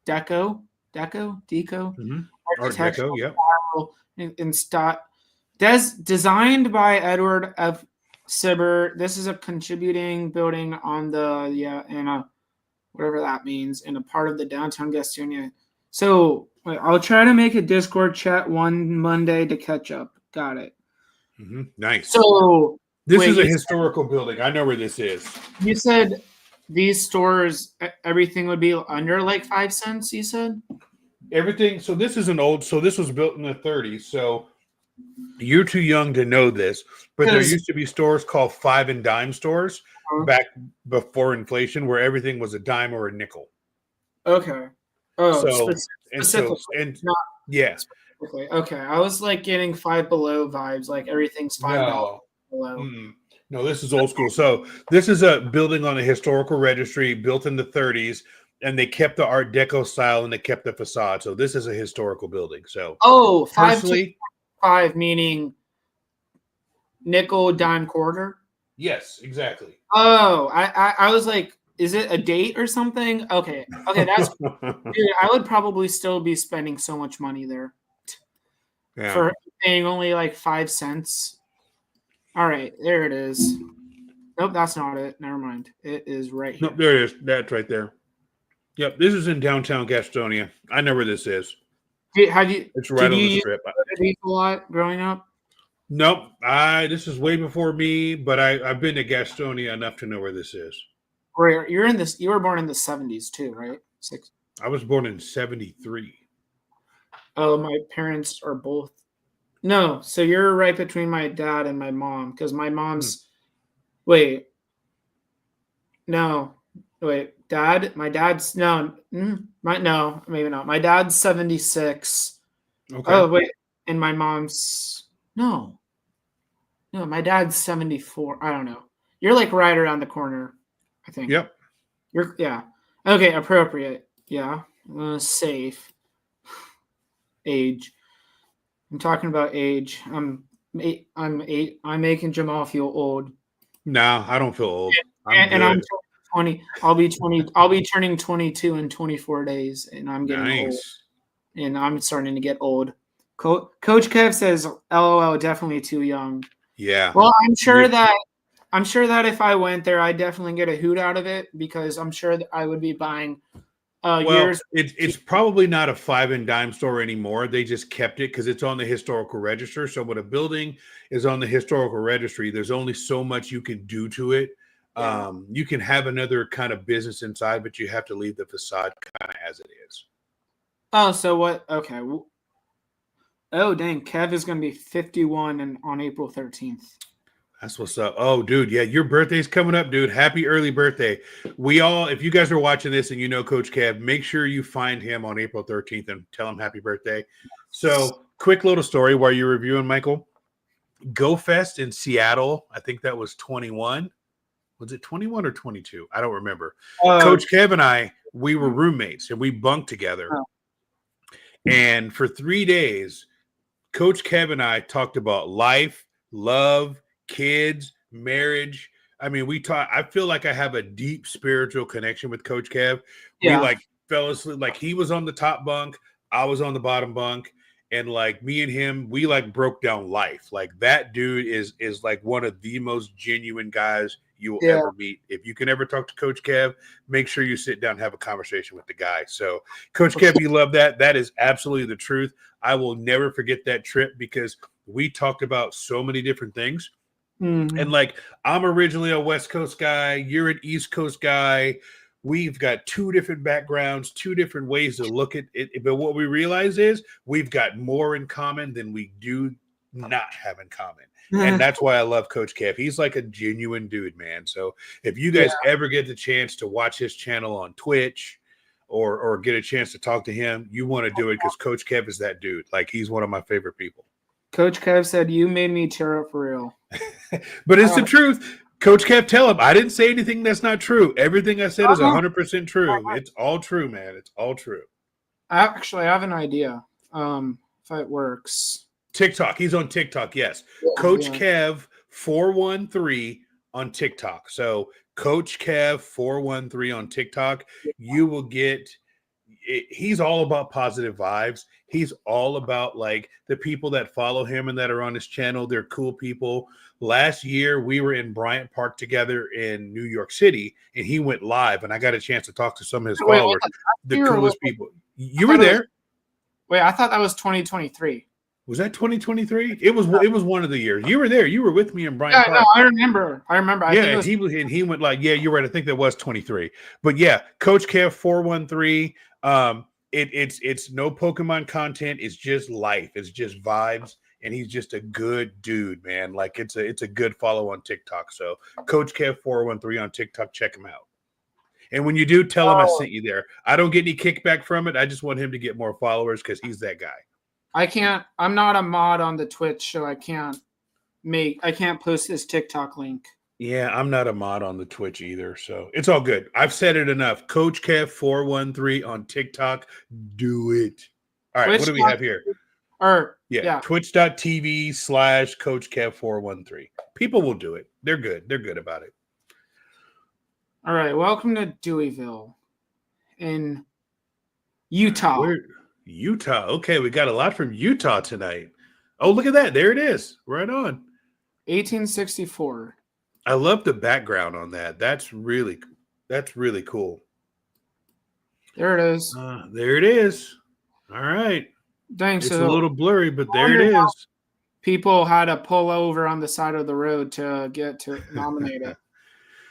Deco. Mm-hmm. Art Deco, yep. In style. Designed by Edward F. Sibber. This is a contributing building on the whatever that means, in a part of the downtown Gastonia. So I'll try to make a Discord chat one Monday to catch up. Got it. Mm-hmm. Nice. So this is a historical building. I know where this is. You said these stores, everything would be under like 5 cents. You said everything. So this is so this was built in the 30s. So you're too young to know this, but there used to be stores called 5 and dime stores back before inflation, where everything was a dime or a nickel. Okay. Oh, yeah. Okay. I was like getting Five Below vibes, like everything's $5 below. Mm-mm. No, this is old school. So this is a building on a historical registry built in the 30s, and they kept the Art Deco style and they kept the facade. So this is a historical building. So 5 meaning nickel, dime, quarter. Yes, exactly. Oh, I was like, is it a date or something? Okay, that's dude. I would probably still be spending so much money there for paying only like 5 cents. All right, there it is. Nope, that's not it. Never mind. It is right here. Nope, there it is. That's right there. Yep, this is in downtown Gastonia. I know where this is. It's right on the strip. A lot growing up? Nope. This is way before me, but I've been to Gastonia enough to know where this is. You were born in the 70s too, right? I was born in 73. Oh, my parents are both. No, so you're right between my dad and my mom, because my mom's. Wait. No. Wait. Dad? My dad's no. No, maybe not. My dad's 76. Okay. Oh wait, and my mom's no. My dad's 74. I don't know. You're like right around the corner, I think. Yep. Okay, appropriate. Yeah. Safe. Age. I'm talking about age. I'm making Jamal feel old. No, I don't feel old. I'm 20. I'll be 20. I'll be turning 22 in 24 days, and I'm getting old. And I'm starting to get old. Coach Kev says, "LOL, definitely too young." Yeah. Well, I'm sure that if I went there, I'd definitely get a hoot out of it, because I'm sure that I would be buying. It's probably not a 5 and dime store anymore. They just kept it because it's on the historical register. So when a building is on the historical registry, there's only so much you can do to it. Yeah. You can have another kind of business inside, but you have to leave the facade kind of as it is. Oh, so what? Okay. Oh, dang. Kev is going to be 51 on April 13th. That's what's up. Oh, dude. Yeah, your birthday's coming up, dude. Happy early birthday. If you guys are watching this and you know Coach Kev, make sure you find him on April 13th and tell him happy birthday. So, quick little story while you're reviewing, Michael. Go Fest in Seattle, I think that was 21. Was it 21 or 22? I don't remember. Coach Kev and I, we were roommates and we bunked together. And for 3 days, Coach Kev and I talked about life, love, kids, marriage. I mean, I feel like I have a deep spiritual connection with Coach Kev. Yeah. We fell asleep. Like, he was on the top bunk, I was on the bottom bunk, and like me and him, we broke down life. Like, that dude is like one of the most genuine guys you will ever meet. If you can ever talk to Coach Kev, make sure you sit down and have a conversation with the guy. So, Coach Kev, you love that. That is absolutely the truth. I will never forget that trip because we talked about so many different things. Mm-hmm. And like, I'm originally a West Coast guy. You're an East Coast guy. We've got two different backgrounds, two different ways to look at it. But what we realize is we've got more in common than we do not have in common. And that's why I love Coach Kev. He's like a genuine dude, man. So if you guys ever get the chance to watch his channel on Twitch or get a chance to talk to him, you want to do it because Coach Kev is that dude. Like, he's one of my favorite people. Coach Kev said, "You made me tear up for real." But it's the truth. Coach Kev, tell him I didn't say anything that's not true. Everything I said is 100% true. It's all true, man. It's all true. Actually, I have an idea. If it works. TikTok. He's on TikTok, yes. Coach Kev 413 on TikTok. So Coach Kev 413 on TikTok. You will get he's all about positive vibes. He's all about like the people that follow him and that are on his channel. They're cool people. Last year, we were in Bryant Park together in New York City, and he went live, and I got a chance to talk to some of his followers, the coolest people. You were there. I thought that was 2023. Was that 2023? It was one of the years. You were there. You were with me in Bryant Park. No, I remember. Yeah, he went like, yeah, you're right. I think that was 23. But yeah, Coach Kev 413. It's no Pokemon content. It's just life. It's just vibes. And he's just a good dude, man. Like, it's a good follow on TikTok. So Coach Kev 413 on TikTok, check him out. And when you do, tell him I sent you there. I don't get any kickback from it. I just want him to get more followers because he's that guy. I'm not a mod on the Twitch, so I can't post his TikTok link. Yeah, I'm not a mod on the Twitch either, so it's all good. I've said it enough. Coach Kev 413 on TikTok. Do it. All right, what do we have here? Twitch.tv/Coach Kev 413. People will do it. They're good. They're good about it. All right, welcome to Deweyville in Utah. Utah. Okay, we got a lot from Utah tonight. Oh, look at that. There it is. Right on. 1864. I love the background on that. That's really cool. There it is. There it is. All right. Thanks. It's a little blurry, but there it is. People had to pull over on the side of the road to get to nominate it.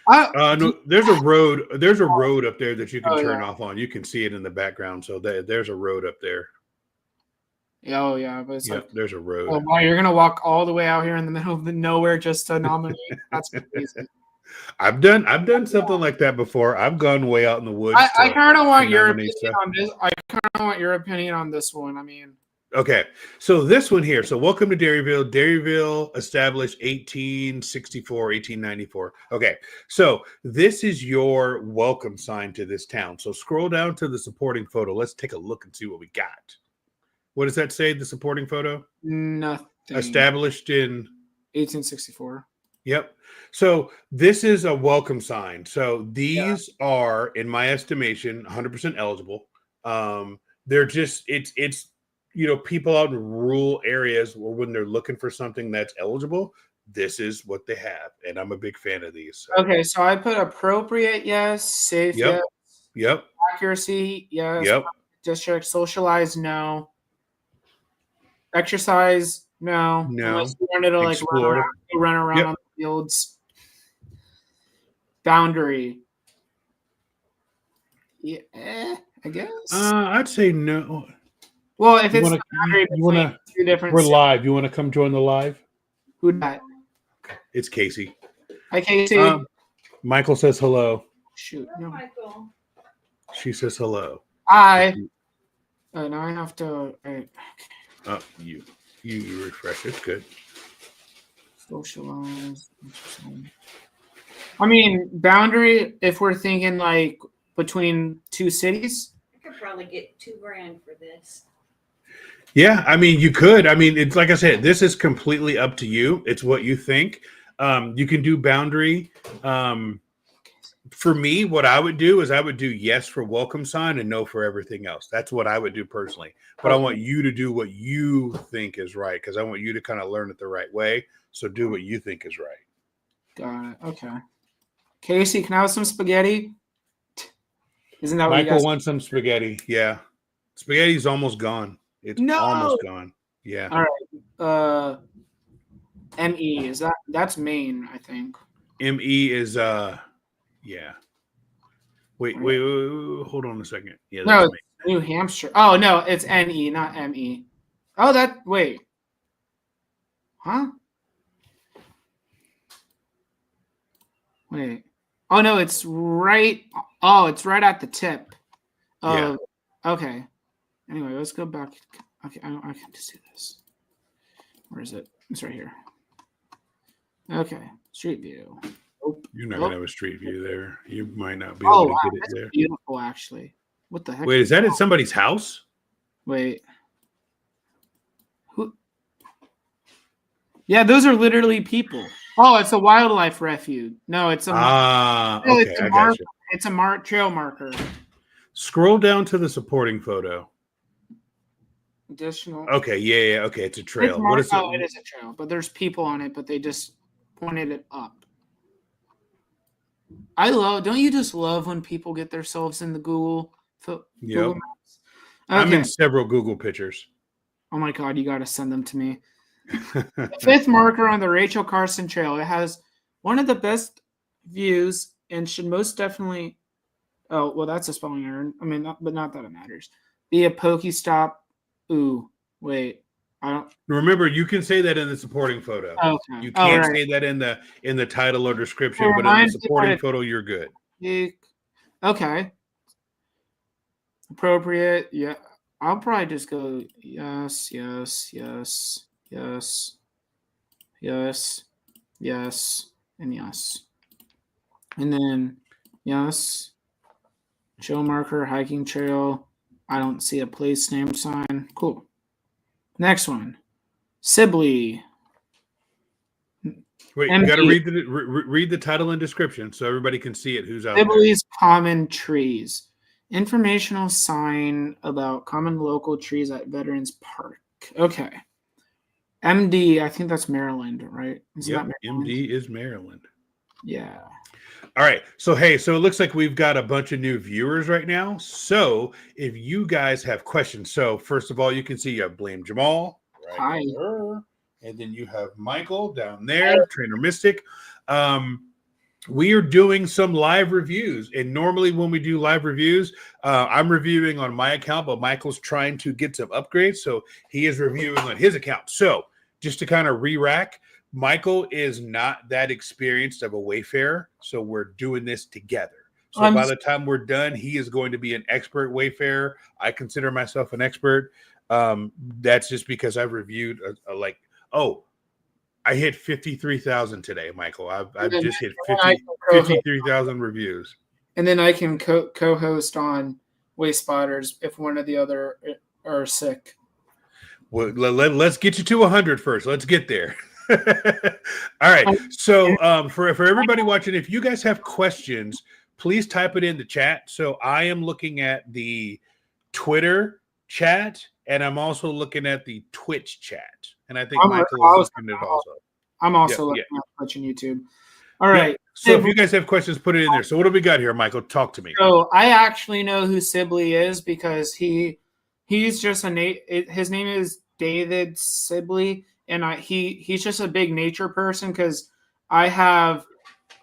No, there's a road. There's a road up there that you can turn off on. You can see it in the background. So there's a road up there. Oh yeah, but it's there's a road. Oh wow, you're gonna walk all the way out here in the middle of the nowhere just to nominate? That's crazy. I've done something like that before. I've gone way out in the woods. I kind of want your opinion on this. I kind of want your opinion on this one. I mean, okay, so this one here. So welcome to Dairyville. Dairyville established 1894. Okay, so this is your welcome sign to this town. So scroll down to the supporting photo. Let's take a look and see what we got. What does that say? The supporting photo? Nothing. Established in 1864. Yep. So this is a welcome sign. So these are, in my estimation, 100% eligible. They're just it's people out in rural areas where when they're looking for something that's eligible, this is what they have, and I'm a big fan of these. So. Okay, so I put appropriate, yes. Safe, yes. Yep. Accuracy, yes. Yep. District, socialize, no. Exercise, no. Unless you wanted to like run around on the fields. Boundary. Yeah, I guess. I'd say no. Well, if it's two different. We're live. You want to come join the live? Who that? It's Casey. Hi, Casey. Michael says hello. Shoot. No. Michael. She says hello. Hi. Now I have to. Right. Oh, you refresh. It's good. Socialize. I mean, boundary. If we're thinking like between two cities, I could probably get $2,000 for this. Yeah, I mean, you could. I mean, it's like I said, this is completely up to you. It's what you think. You can do boundary. For me, what I would do is I would do yes for welcome sign and no for everything else. That's what I would do personally. But I want you to do what you think is right because I want you to kind of learn it the right way. So do what you think is right. Got it. Okay. Casey, can I have some spaghetti? Isn't that what you Michael guys? wants some spaghetti. Yeah. Spaghetti's almost gone. It's No. almost gone. Yeah. All right. ME is that's Maine, I think. ME is yeah. Wait, hold on a second. Yeah, No, that's it's New Hampshire. Oh no, it's NE, not ME. Oh, wait. Huh? Wait. Oh no, it's right. Oh, it's right at the tip. Yeah. Okay. Anyway, let's go back. Okay, I can just do this. Where is it? It's right here. Okay, Street View. Nope. You're not gonna have a street view there. You might not be Oh, able to wow, get it that's there. beautiful, actually. What the heck? Wait, is that at somebody's house? Wait. Who? Yeah, those are literally people. Oh, it's a wildlife refuge. No, it's a Okay, it's a I marker. got you. It's a trail marker. Scroll down to the supporting photo. Additional. Okay, yeah, okay, it's a trail. It's What is it is a trail, but there's people on it, but they just pointed it up. Don't you just love when people get themselves in the Google Yep. Maps? I'm Okay. in several Google pictures. Oh my God, you got to send them to me. The fifth marker on the Rachel Carson Trail. It has one of the best views and should most definitely. Oh, well, that's a spelling error. I mean, but not that it matters. Be a PokéStop. Ooh, wait. I don't. Remember, you can say that in the supporting photo. Okay. You can't right. say that in the title or description, Well, but in the mine- supporting photo, you're good. Okay. Appropriate. Yeah. I'll probably just go yes, yes, yes, yes, yes, yes, and yes. And then yes. Trail marker, hiking trail. I don't see a place name sign. Cool. Next one. Sibley. Wait, you got to read the title and description so everybody can see it. Who's out Sibley's Common Trees. Informational sign about common local trees at Veterans Park. Okay. MD, I think that's Maryland, right? there? Yep, MD is Maryland. Yeah. All right. So, it looks like we've got a bunch of new viewers right now. So, if you guys have questions, so first of all, you can see you have BlameJamal. Right. Hi. There. And then you have Michael down there, Trainer Mystic. We are doing some live reviews. And normally when we do live reviews, I'm reviewing on my account, but Michael's trying to get some upgrades. So he is reviewing on his account. So just to kind of re-rack, Michael is not that experienced of a Wayfarer. So we're doing this together. So by the time we're done, he is going to be an expert Wayfarer. I consider myself an expert. That's just because I've reviewed I hit 53,000 today, Michael. I've just hit 53,000 reviews. And then I can co-host on Way Spotters if one or the other are sick. Well, let's get you to 100 first. Let's get there. All right. So for everybody watching, if you guys have questions, please type it in the chat. So I am looking at the Twitter chat, and I'm also looking at the Twitch chat. And I think Michael is looking at it also. I'm also looking at Twitch and YouTube. All right. Yeah. So if you guys have questions, put it in there. So what do we got here, Michael? Talk to me. So I actually know who Sibley is because he's just his name is David Sibley, and he's just a big nature person because I have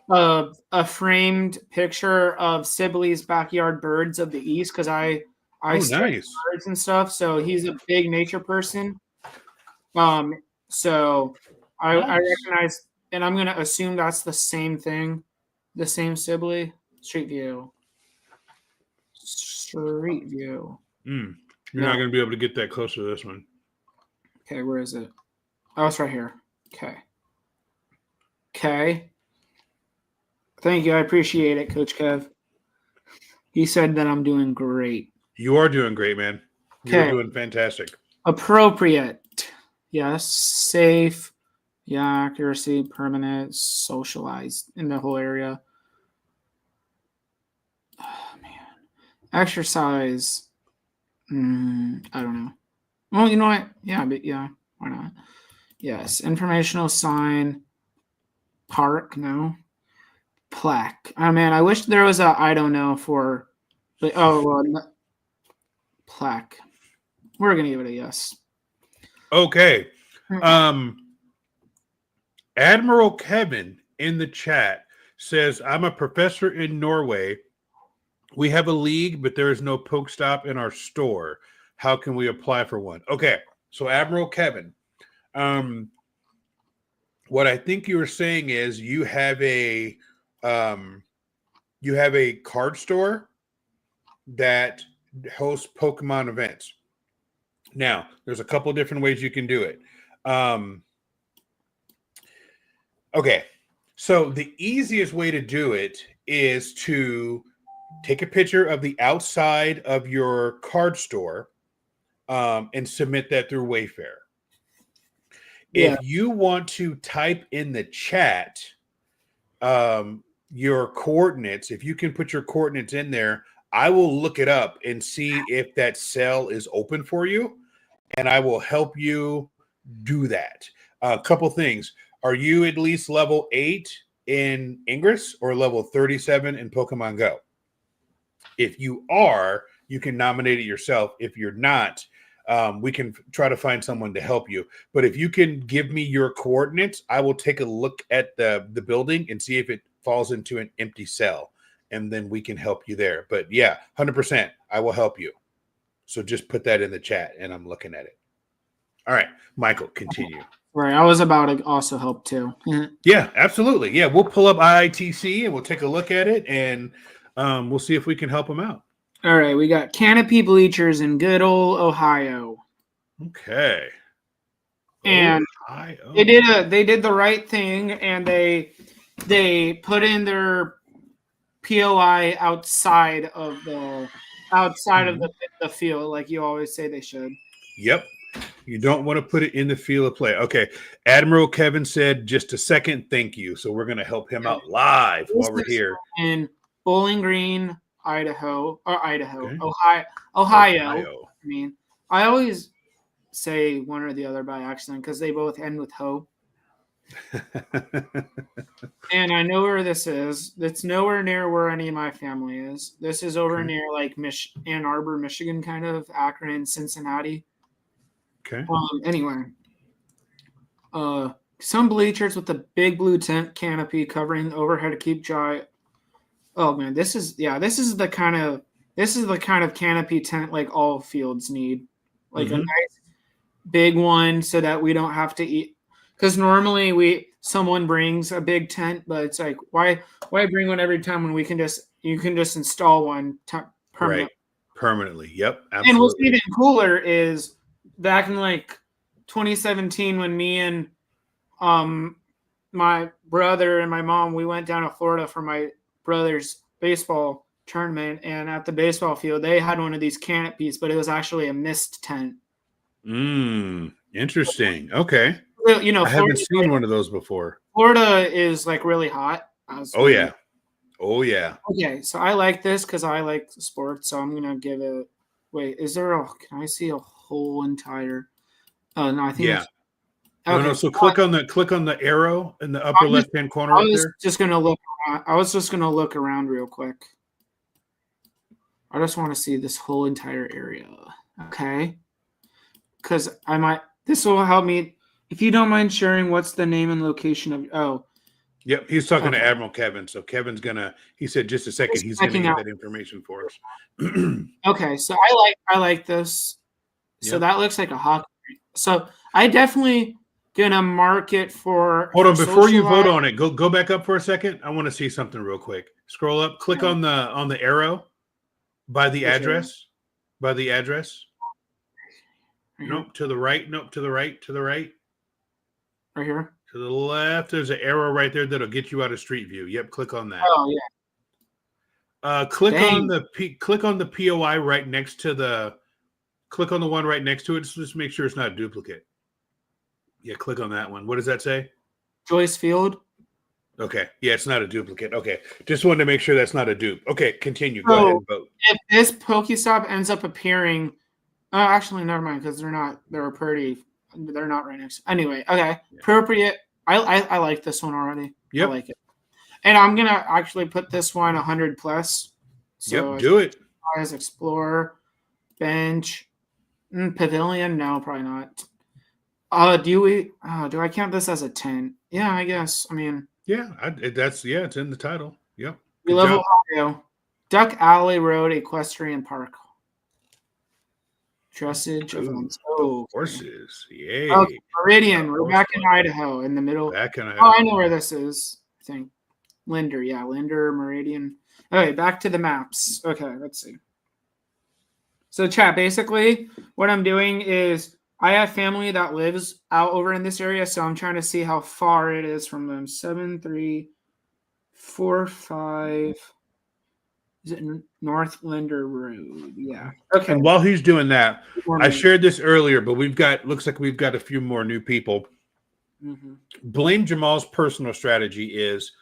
a framed picture of Sibley's backyard birds of the east because I study birds and stuff. So he's a big nature person. So I recognize, and I'm gonna assume that's the same thing, the same Sibley. Street View. You're not gonna be able to get that close to this one. Okay, where is it? Oh, it's right here. Okay. Thank you. I appreciate it, Coach Kev. He said that I'm doing great. You are doing great, man. You're doing fantastic. Appropriate. Yes. Safe. Yeah. Accuracy. Permanent. Socialized in the whole area. Oh, man. Exercise. I don't know. Well, you know what? Yeah, but yeah. Why not? Yes. Informational sign. Park. No. Plaque. Oh man, I wish there was a I don't know for. But, plaque. We're gonna give it a yes. Okay. Admiral Kevin in the chat says, I'm a professor in Norway. We have a league, but there is no Pokestop in our store. How can we apply for one? Okay. So Admiral Kevin, what I think you were saying is you have a card store that hosts Pokemon events. Now, there's a couple different ways you can do it. Okay, so the easiest way to do it is to take a picture of the outside of your card store and submit that through Wayfarer. Yeah. If you want to type in the chat your coordinates, if you can put your coordinates in there, I will look it up and see if that cell is open for you, and I will help you do that. A couple things. Are you at least level 8 in Ingress or level 37 in Pokemon Go? If you are, you can nominate it yourself. If you're not, we can try to find someone to help you. But if you can give me your coordinates, I will take a look at the building and see if it falls into an empty cell, and then we can help you there. But yeah, 100%, I will help you. So just put that in the chat, and I'm looking at it. All right, Michael, continue. Right, I was about to also help too. Yeah, absolutely. Yeah, we'll pull up IITC and we'll take a look at it, and we'll see if we can help them out. All right, we got Canopy Bleachers in good old Ohio. Okay. And Ohio. they did the right thing, and they put in their POI outside of the field, like you always say they should. Yep. You don't want to put it in the field of play. Okay. Admiral Kevin said, just a second, thank you. So we're going to help him out live while we're here. In Bowling Green, Ohio. Okay. Ohio. I mean, I always say one or the other by accident because they both end with ho. And I know where this is. It's nowhere near where any of my family is. This is over near like Ann Arbor, Michigan, kind of Akron, Cincinnati. Okay. Anyway, some bleachers with a big blue tent canopy covering the overhead to keep dry. Oh man, this is the kind of canopy tent like all fields need, like a nice big one so that we don't have to eat. Because normally someone brings a big tent, but it's like why bring one every time when you can just install one permanently. Right. Permanently. Yep. Absolutely. And what's even cooler is back in like 2017 when me and my brother and my mom, we went down to Florida for my brother's baseball tournament, and at the baseball field they had one of these canopies, but it was actually a mist tent. Interesting. Okay. You know, I haven't seen one of those before. Florida is like really hot. Yeah. Okay, so I like this because I like sports, so I'm gonna give it. Wait, can I see a whole entire? Oh no, I think. Yeah. Okay. No. So click on the arrow in the upper left-hand corner. I was just gonna look around real quick. I just want to see this whole entire area. Okay. Because this will help me. If you don't mind sharing, what's the name and location of? Yep, he's talking to Admiral Kevin. So Kevin's he said just a second, he's going to get that information for us. Okay, so I like this. So that looks like a hockey. So I definitely gonna mark it for. Hold on, before you vote on it, go back up for a second. I want to see something real quick. Scroll up, click on the arrow by the address. By the address. Nope, to the right. Nope, to the right. To the right. Right here. To the left, there's an arrow right there that'll get you out of Street View. Yep, click on that. Oh yeah. Click on the POI right next to the. Click on the one right next to it. Just make sure it's not a duplicate. Yeah, click on that one. What does that say? Joyce Field. Okay. Yeah, it's not a duplicate. Okay. Just wanted to make sure that's not a dupe. Okay, continue. Go ahead and vote. If this PokéStop ends up appearing, actually, never mind, because they're not right next. Anyway, okay. Yeah. Appropriate. I like this one already. Yep. I like it. And I'm gonna actually put this one 100 plus. So Yep, do it. as Explorer, Bench, Pavilion. No, probably not. Do I count this as a 10? Yeah, I guess. I mean, Yeah, it's in the title. Yep. we Good love job. Ohio. Duck Alley Road Equestrian Park. Dressage events. Oh, Horses. okay. Yay. Meridian. Yeah, We're horse back in club. Idaho in the middle. Back in Oh, I know where this is. I think Linder. Yeah, Linder, Meridian. Okay, back to the maps. Okay, let's see. So, chat, basically, what I'm doing is I have family that lives out over in this area, so I'm trying to see how far it is from them. 7, 3, 4, 5. Is it North Linder Road? Yeah. Okay. And while he's doing that, I Mhm. shared this earlier, but looks like we've got a few more new people. Blame Jamal's personal strategy is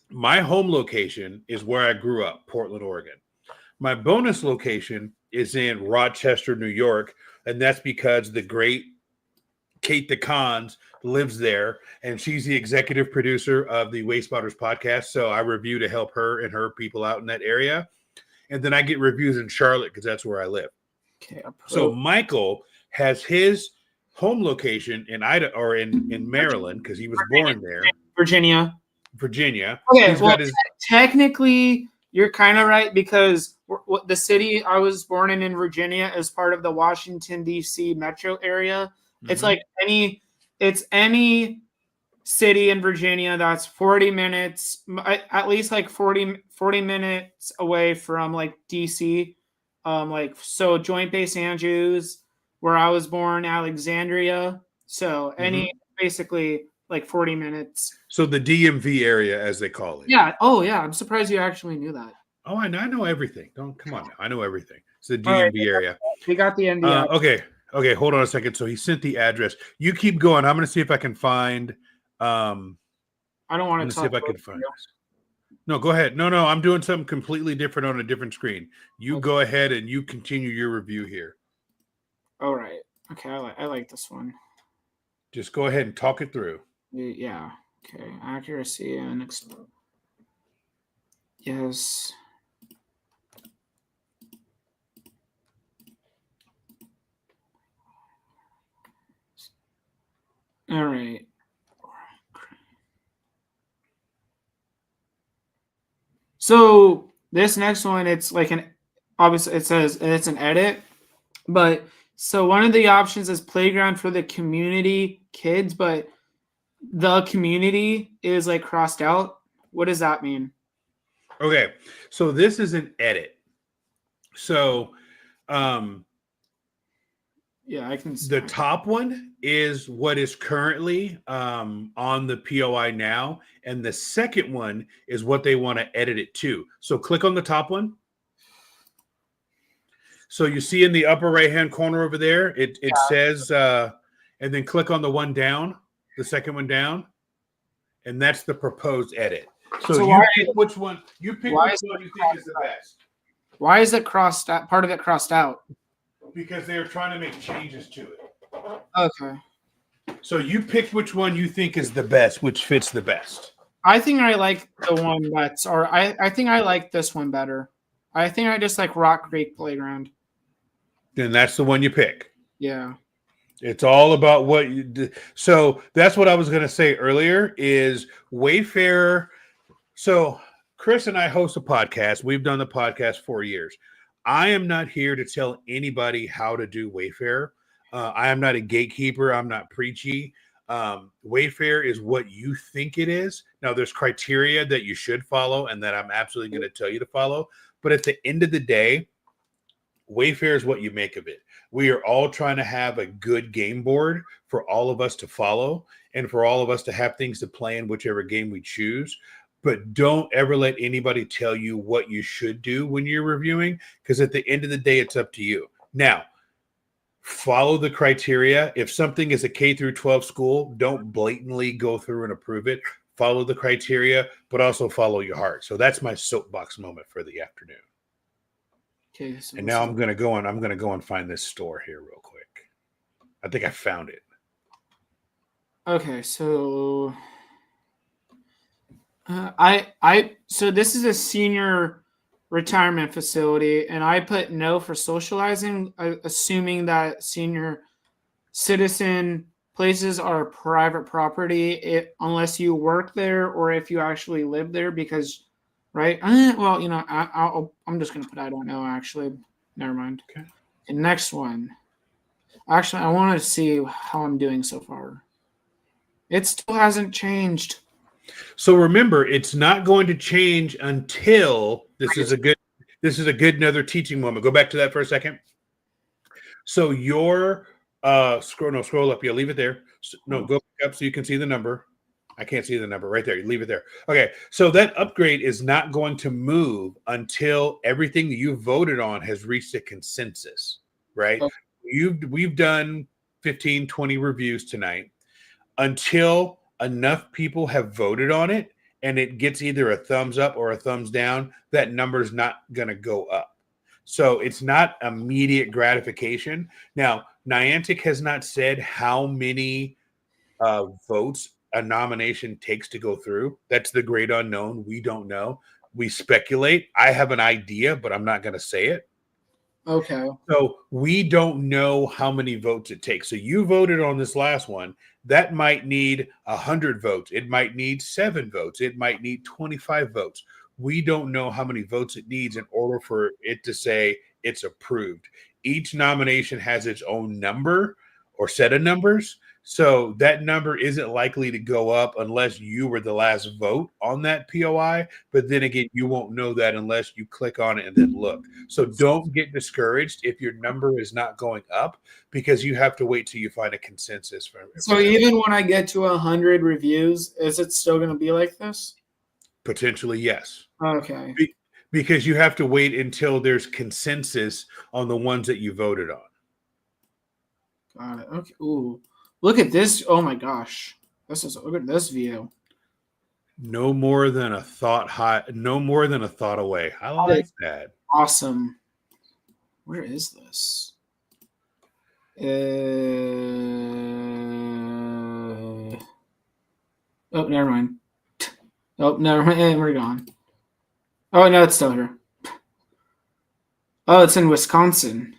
my home location is where I grew up, Portland, Oregon. My bonus location is in Rochester, New York, and that's because the great Kate DeCons lives there, and she's the executive producer of the Waste Spotters podcast. So I review to help her and her people out in that area. And then I get reviews in Charlotte because that's where I live. Okay. So Michael has his home location in Idaho or in Maryland because he was born there. Virginia. Okay, He's got technically, you're kind of right because the city I was born in Virginia is part of the Washington D.C. metro area. It's like any city in Virginia that's 40 minutes, at least like 40 minutes away from like DC. So Joint Base Andrews, where I was born, Alexandria. So basically like 40 minutes. So the DMV area, as they call it. Yeah. Oh, yeah. I'm surprised you actually knew that. Oh, I know everything. Don't come on now. I know everything. It's the DMV area. We got the NDI. Okay. Hold on a second. So he sent the address. You keep going. I'm going to see if I can find. I don't want to see if I can find this. No, go ahead. No. I'm doing something completely different on a different screen. You go ahead and you continue your review here. All right. Okay. I like this one. Just go ahead and talk it through. Yeah. Okay. Accuracy and yes. All right. So this next one, it's like obviously it says it's an edit, but so one of the options is playground for the community kids, but the community is like crossed out. What does that mean? Okay, so this is an edit. So, yeah, I can. The top one is what is currently on the POI now, and the second one is what they want to edit it to. So click on the top one. So you see in the upper right-hand corner over there, it says, and then click on the one down, the second one down, and that's the proposed edit. So you pick which one you think is the best. Why is it crossed out? Part of it crossed out? Because they're trying to make changes to it. Okay. So you pick which one you think is the best, which fits the best. I think I like the one that's, or I think I like this one better. I think I just like Rock Creek Playground. Then that's the one you pick. Yeah. It's all about what you do. So that's what I was going to say earlier is Wayfarer. So Chris and I host a podcast. We've done the podcast for years. I am not here to tell anybody how to do Wayfarer. I am not a gatekeeper. I'm not preachy. Wayfarer is what you think it is. Now, there's criteria that you should follow and that I'm absolutely going to tell you to follow. But at the end of the day, Wayfarer is what you make of it. We are all trying to have a good game board for all of us to follow and for all of us to have things to play in whichever game we choose. But don't ever let anybody tell you what you should do when you're reviewing, because at the end of the day, it's up to you. Now, follow the criteria. If something is a K through 12 school, don't blatantly go through and approve it. Follow the criteria, but also follow your heart. So that's my soapbox moment for the afternoon. Okay. So and now I'm gonna go and find this store here real quick. I think I found it. Okay, so So this is a senior retirement facility, and I put no for socializing, assuming that senior citizen places are private property, unless you work there or if you actually live there. Because, right? Well, I'm just gonna put I don't know. Actually, never mind. Okay. The next one. Actually, I want to see how I'm doing so far. It still hasn't changed. So remember, it's not going to change until this is a good another teaching moment. Go back to that for a second. So your scroll up. Yeah, leave it there. No, go back up so you can see the number. I can't see the number right there. You leave it there. Okay. So that upgrade is not going to move until everything that you voted on has reached a consensus, right? Okay. We've done 15, 20 reviews tonight. Until enough people have voted on it and it gets either a thumbs up or a thumbs down, that number's not going to go up. So it's not immediate gratification. Now, Niantic has not said how many votes a nomination takes to go through. That's the great unknown. We don't know. We speculate. I have an idea, but I'm not going to say it. Okay. So we don't know how many votes it takes. So you voted on this last one. That might need 100 votes. It might need 7 votes. It might need 25 votes. We don't know how many votes it needs in order for it to say it's approved. Each nomination has its own number or set of numbers. So that number isn't likely to go up unless you were the last vote on that POI. But then again, you won't know that unless you click on it and then look. So don't get discouraged if your number is not going up, because you have to wait till you find a consensus. So even when I get to 100 reviews, is it still going to be like this? Potentially, yes. Okay. Because you have to wait until there's consensus on the ones that you voted on. Got it. Okay. Ooh. Look at this. Oh my gosh. Look at this view. No more than a thought high, no more than a thought away. I like that. Awesome. Where is this? Oh, never mind. Oh, never mind. We're gone. Oh, no, it's still here. Oh, it's in Wisconsin.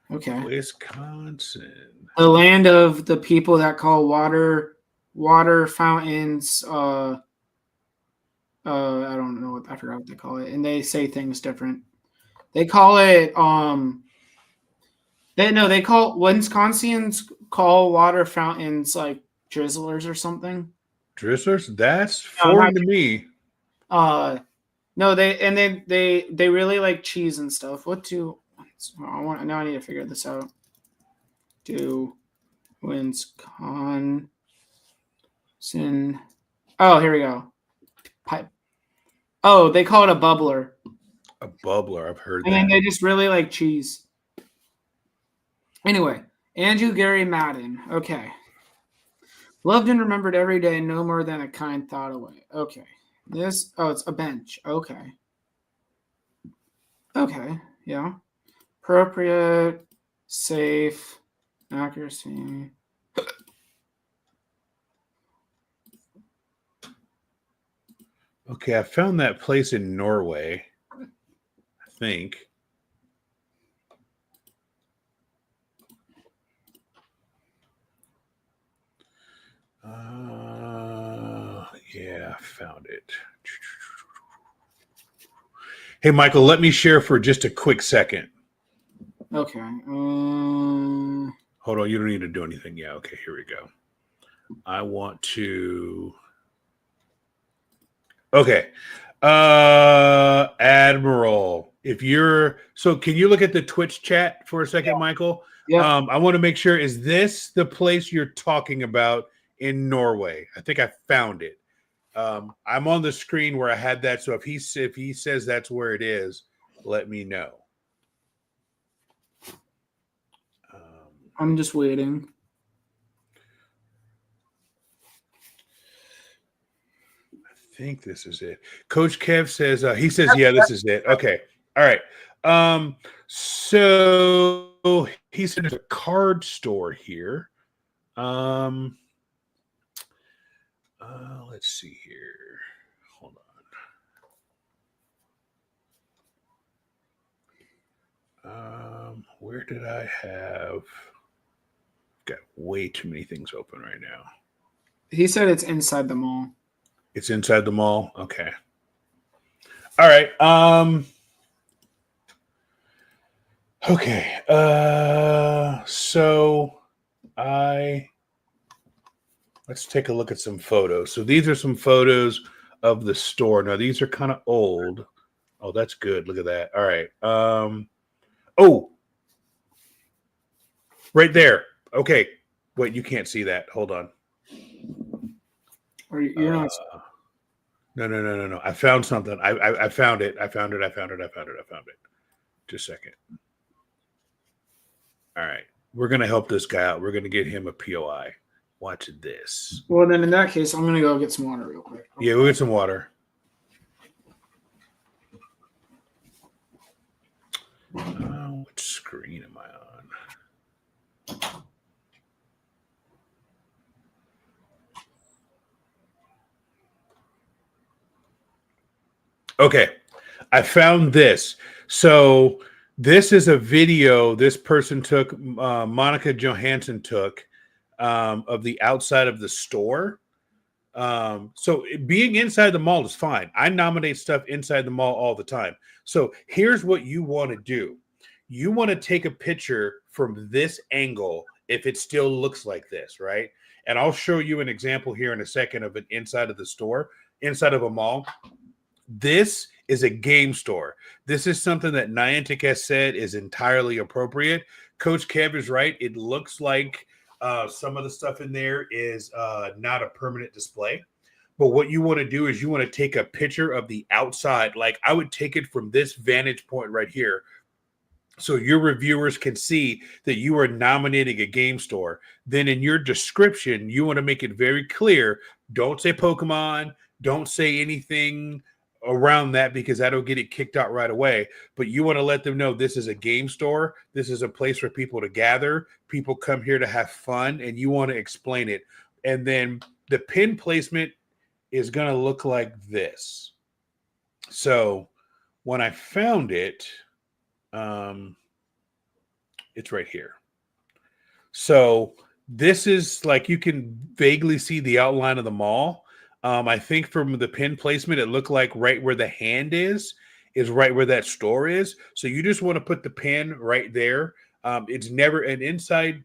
Okay. Wisconsin. The land of the people that call water fountains. I don't know I forgot what they call it, and they say things different. They call it They call Wisconsians call water fountains like drizzlers or something. Drizzlers? That's foreign to me. No, they really like cheese and stuff. Now I need to figure this out. Do Wisconsin? Oh, here we go. Pipe. Oh, they call it a bubbler. A bubbler. I've heard And that. then they just really like cheese. Anyway, Andrew Gary Madden. Okay. Loved and remembered every day, no more than a kind thought away. Okay. It's a bench. Okay. Okay. Yeah. Appropriate, safe, accuracy. Okay, I found that place in Norway, I think. Yeah, I found it. Hey, Michael, let me share for just a quick second. Okay. Hold on, you don't need to do anything. Yeah, okay, here we go. I want to... Okay. Admiral, if you're... So can you look at the Twitch chat for a second, Michael? Yeah. I want to make sure, is this the place you're talking about in Norway? I think I found it. I'm on the screen where I had that, so if he says that's where it is, let me know. I'm just waiting. I think this is it. Coach Kev says he says yeah, this is it. Okay, all right. So he said there's a card store here. Let's see here. Hold on. Where did I have? Got way too many things open right now. He said it's inside the mall. It's inside the mall. Okay. All right. Okay. So let's take a look at some photos. So these are some photos of the store. Now these are kind of old. Oh, that's good. Look at that. All right. Oh, right there. Okay. Wait, you can't see that. Hold on. Or you're not. No. I found something. I found it. I found it. Just a second. All right. We're going to help this guy out. We're going to get him a POI. Watch this. Well, then in that case, I'm going to go get some water real quick. Yeah, we'll get some water. What screen am I on? Okay, I found this. So this is a video this person took, Monica Johansson took, of the outside of the store. So being inside the mall is fine. I nominate stuff inside the mall all the time. So here's what you want to do. You want to take a picture from this angle if it still looks like this, right? And I'll show you an example here in a second of an inside of the store, inside of a mall. This is a game store. This is something that Niantic has said is entirely appropriate. Coach Kev is right. It looks like some of the stuff in there is not a permanent display. But what you want to do is you want to take a picture of the outside. Like I would take it from this vantage point right here, so your reviewers can see that you are nominating a game store. Then in your description, you want to make it very clear. Don't say Pokemon. Don't say anything around that because that'll get it kicked out right away. But you want to let them know this is a game store. This is a place for people to gather. People come here to have fun, and you want to explain it. And then the pin placement is going to look like this. So when I found it, it's right here. So this is like you can vaguely see the outline of the mall. I think from the pin placement, it looked like right where the hand is right where that store is. So you just want to put the pin right there. It's never an inside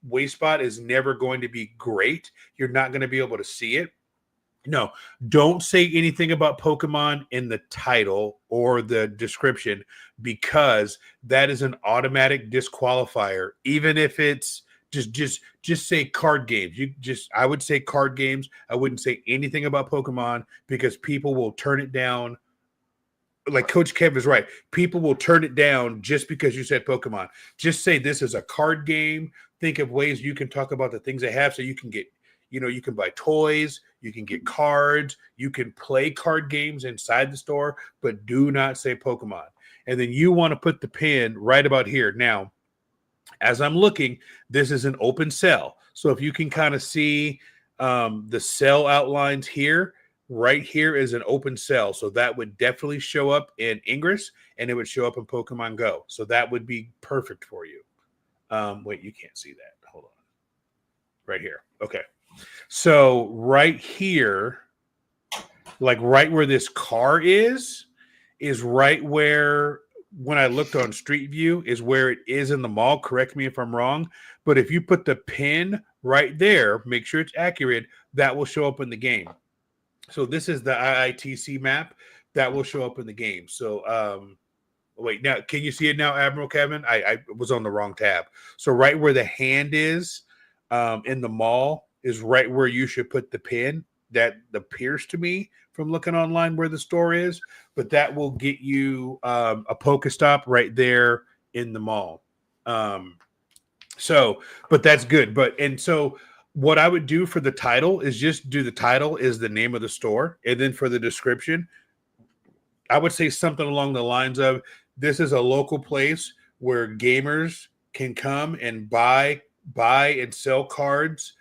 waist spot is never going to be great. You're not going to be able to see it. No, don't say anything about Pokemon in the title or the description because that is an automatic disqualifier. Even if it's just say card games. I would say card games. I wouldn't say anything about Pokemon because people will turn it down. Like Coach Kev is right. People will turn it down just because you said Pokemon. Just say this is a card game. Think of ways you can talk about the things they have so you can get, you can buy toys, you can get cards, you can play card games inside the store, but do not say Pokemon. And then you want to put the pin right about here. Now, as I'm looking, this is an open cell. So if you can kind of see the cell outlines here, right here is an open cell. So that would definitely show up in Ingress and it would show up in Pokemon Go. So that would be perfect for you. Wait, you can't see that. Hold on. Right here. Okay. So right here, like right where this car is right where, when I looked on Street View, is where it is in the mall. Correct me if I'm wrong. But if you put the pin right there, make sure it's accurate, that will show up in the game. So this is the IITC map that will show up in the game. So wait, now can you see it now, Admiral Kevin? I was on the wrong tab. So right where the hand is in the mall is right where you should put the pin. That appears to me from looking online where the store is, but that will get you a PokéStop right there in the mall. But that's good. So what I would do for the title is just do the title is the name of the store. And then for the description, I would say something along the lines of, this is a local place where gamers can come and buy and sell cards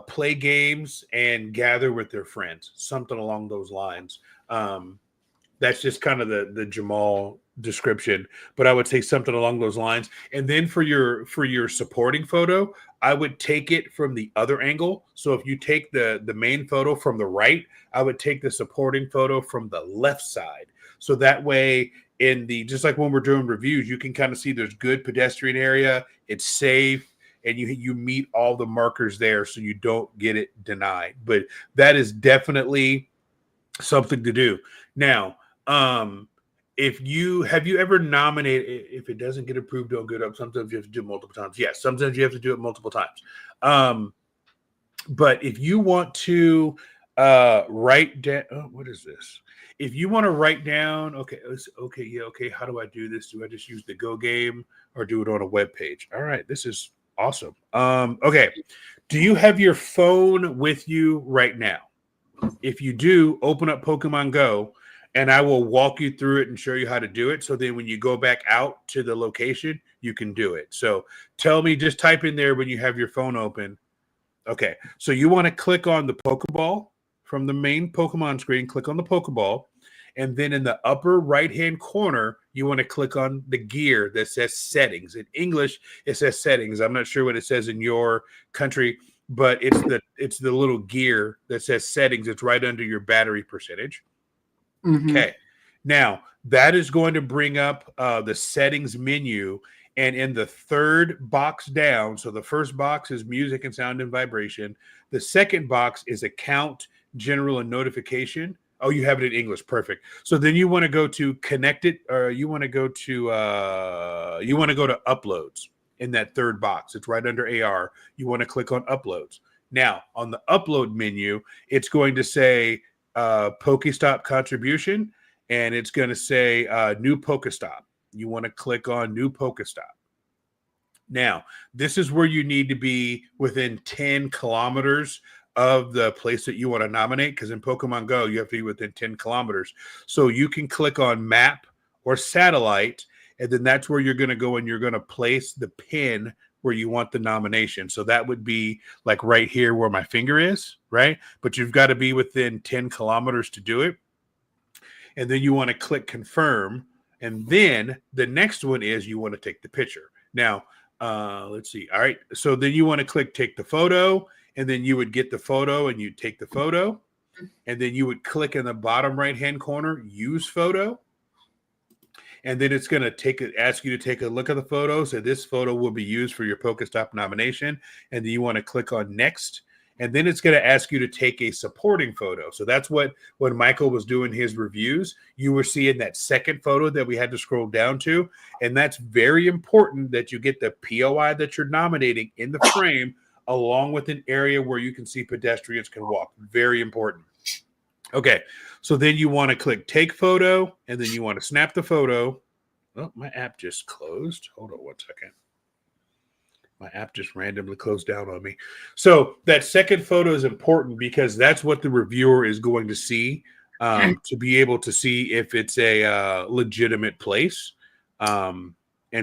play games, and gather with their friends, something along those lines. That's just kind of the Jamal description, but I would say something along those lines. And then for your supporting photo, I would take it from the other angle. So if you take the main photo from the right, I would take the supporting photo from the left side. So that way, just like when we're doing reviews, you can kind of see there's good pedestrian area, it's safe, and you meet all the markers there, so you don't get it denied. But that is definitely something to do. Now, if you ever nominated, if it doesn't get approved, don't get up. Sometimes you have to do it multiple times. Yes, sometimes you have to do it multiple times. But if you want to write down, what is this? If you want to write down, okay, how do I do this? Do I just use the Go game or do it on a web page? All right, this is awesome. Okay, do you have your phone with you right now? If you do, open up Pokemon Go, and I will walk you through it and show you how to do it. So then when you go back out to the location, you can do it. So tell me, just type in there when you have your phone open. Okay, so you want to click on the Pokeball from the main Pokemon screen, click on the Pokeball, and then in the upper right-hand corner, you want to click on the gear that says settings. In English, it says settings. I'm not sure what it says in your country, but it's the little gear that says settings. It's right under your battery percentage. Mm-hmm. Okay. Now, that is going to bring up the settings menu. And in the third box down, so the first box is music and sound and vibration. The second box is account, general, and notification. Oh, you have it in English. Perfect. So then you want to go to connected, or you want to go to uploads in that third box. It's right under AR. You want to click on uploads. Now, on the upload menu, it's going to say PokéStop contribution, and it's going to say new PokéStop. You want to click on new PokéStop. Now, this is where you need to be within 10 kilometers of the place that you want to nominate, because in Pokemon Go, you have to be within 10 kilometers. So you can click on map or satellite, and then that's where you're going to go and you're going to place the pin where you want the nomination. So that would be like right here where my finger is, right? But you've got to be within 10 kilometers to do it. And then you want to click confirm. And then the next one is you want to take the picture. Now, let's see. All right. So then you want to click take the photo, and then you would get the photo and you take the photo. And then you would click in the bottom right-hand corner, use photo. And then it's going to ask you to take a look at the photo. So this photo will be used for your PokéStop nomination. And then you want to click on next. And then it's going to ask you to take a supporting photo. So that's what when Michael was doing his reviews, you were seeing that second photo that we had to scroll down to. And that's very important that you get the POI that you're nominating in the frame, along with an area where you can see pedestrians can walk. Very important. Okay, so then you want to click take photo, and then you want to snap the photo. Oh, my app just closed. Hold on 1 second. My app just randomly closed down on me. So that second photo is important because that's what the reviewer is going to see to be able to see if it's a legitimate place. And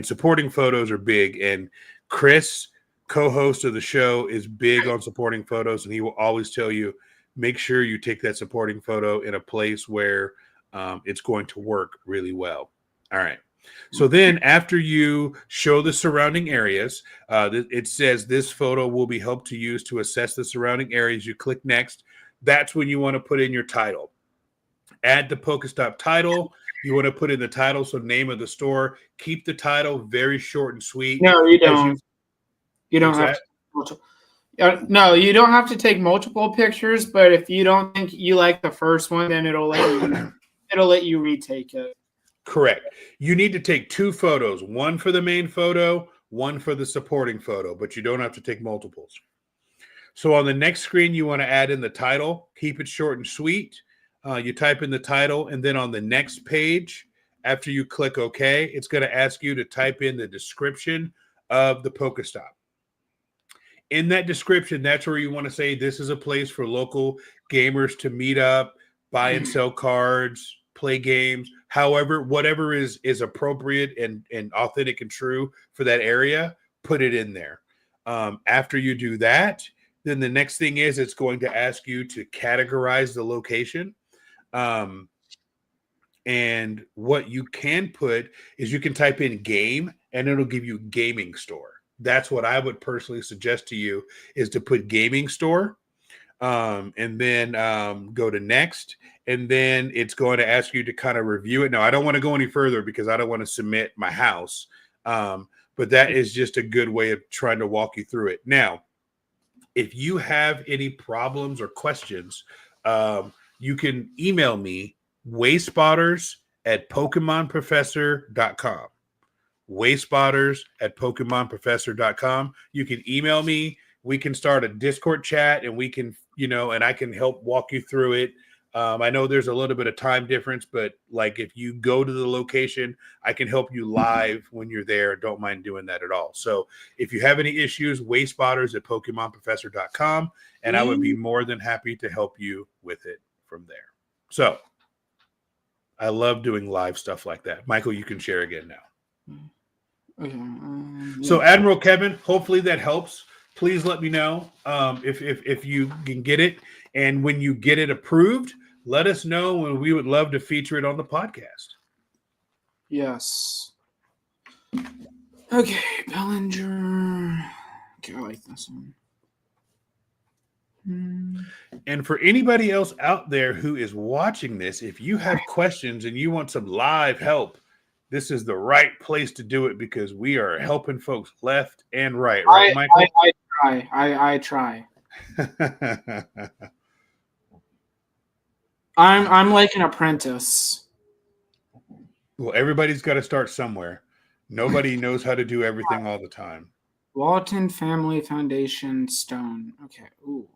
supporting photos are big. And Chris, co-host of the show, is big on supporting photos, and he will always tell you, make sure you take that supporting photo in a place where it's going to work really well. All right. So then after you show the surrounding areas, it says this photo will be helped to use to assess the surrounding areas. You click next. That's when you want to put in your title. Add the PokéStop title. You want to put in the title, so name of the store. Keep the title very short and sweet. No, you don't. You don't have to. No, you don't have to take multiple pictures. But if you don't think you like the first one, then it'll let you retake it. Correct. You need to take 2 photos, one for the main photo, one for the supporting photo, but you don't have to take multiples. So on the next screen, you want to add in the title. Keep it short and sweet. You type in the title, and then on the next page, after you click OK, it's going to ask you to type in the description of the PokéStop. In that description, that's where you want to say this is a place for local gamers to meet up, buy and sell cards, play games, however, whatever is appropriate and authentic and true for that area, put it in there. After you do that, then the next thing is it's going to ask you to categorize the location. And what you can put is you can type in game and it'll give you gaming store. That's what I would personally suggest to you, is to put gaming store, and then go to next. And then it's going to ask you to kind of review it. Now, I don't want to go any further because I don't want to submit my house. But that is just a good way of trying to walk you through it. Now, if you have any problems or questions, you can email me, wayspotters@pokemonprofessor.com. wayspotters@pokemonprofessor.com. You can email me. We can start a Discord chat, and we can, and I can help walk you through it. I know there's a little bit of time difference, but like if you go to the location, I can help you live when you're there. Don't mind doing that at all. So if you have any issues, wayspotters@pokemonprofessor.com, and I would be more than happy to help you with it from there. So I love doing live stuff like that. Michael, you can share again now. Okay. So Admiral Kevin, hopefully that helps. Please let me know if you can get it. And when you get it approved, let us know, and we would love to feature it on the podcast. Yes. Okay, Bellinger. Okay, I like this one. And for anybody else out there who is watching this, if you have questions and you want some live help, this is the right place to do it, because we are helping folks left and right. Right, Michael? I try. I'm like an apprentice. Well, everybody's got to start somewhere. Nobody knows how to do everything all the time. Walton Family Foundation Stone. Okay. Ooh.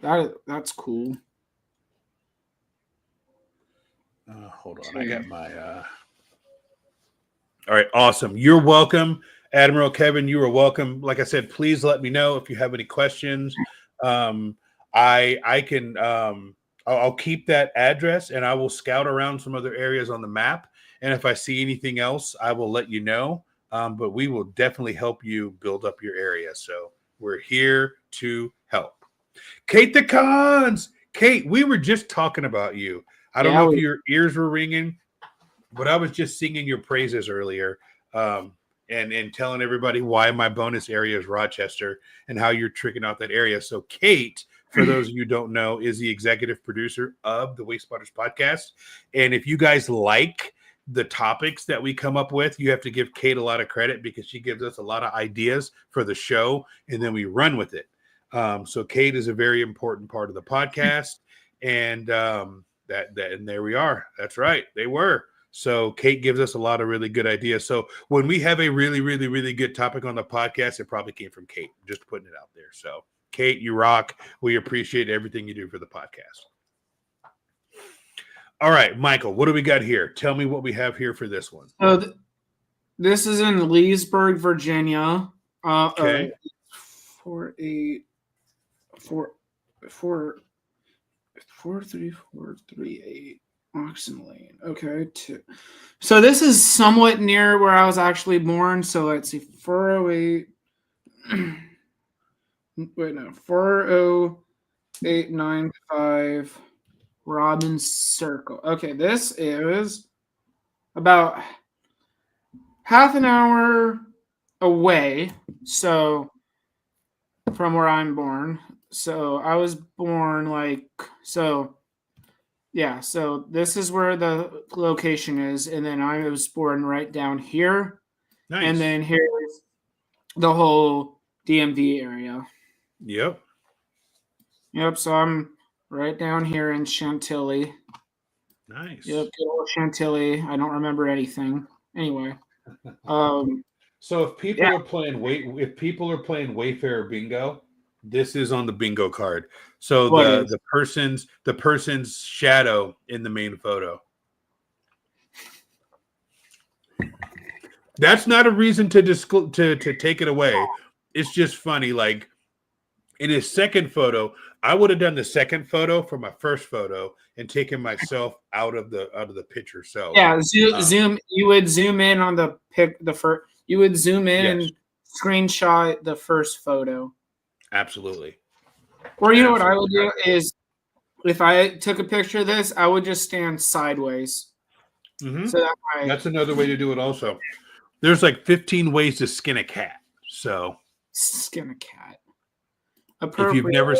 That's cool. Hold on. I got my all right, awesome. You're welcome, Admiral Kevin. You are welcome. Like I said, please let me know if you have any questions. I can I'll keep that address, and I will scout around some other areas on the map. And if I see anything else, I will let you know. But we will definitely help you build up your area. So we're here to help. Kate the Cons. Kate, we were just talking about you. I don't know if your ears were ringing, but I was just singing your praises earlier, and telling everybody why my bonus area is Rochester and how you're tricking out that area. So Kate, for those of you who don't know, is the executive producer of the Wayspotters podcast. And if you guys like the topics that we come up with, you have to give Kate a lot of credit, because she gives us a lot of ideas for the show, and then we run with it. So Kate is a very important part of the podcast, and and there we are. That's right, they were. So Kate gives us a lot of really good ideas. So when we have a really, really, really good topic on the podcast, it probably came from Kate. Just putting it out there. So Kate, you rock. We appreciate everything you do for the podcast. All right, Michael, what do we got here? Tell me what we have here for this one. So this is in Leesburg, Virginia. Okay. 43438 Oxen Lane. Okay. So this is somewhat near where I was actually born. So let's see. 408. Wait, no. 40895 Robin Circle. Okay. This is about half an hour away. So from where I'm born. So I was born so this is where the location is, and then I was born right down here. Nice. And then here's the whole DMV area. Yep. So I'm right down here in Chantilly. Nice. Yep, good old Chantilly. I don't remember anything. Anyway. So if people are playing Wayfarer bingo, this is on the bingo card. So the person's shadow in the main photo. That's not a reason to take it away. It's just funny. Like in his second photo, I would have done the second photo for my first photo and taken myself out of the picture. So zoom. You would zoom in on the first. You would zoom in and screenshot the first photo. Absolutely. Or you know what I would do is, if I took a picture of this, I would just stand sideways. Mm-hmm. So that's another way to do it also. There's like 15 ways to skin a cat. So skin a cat. If you've never,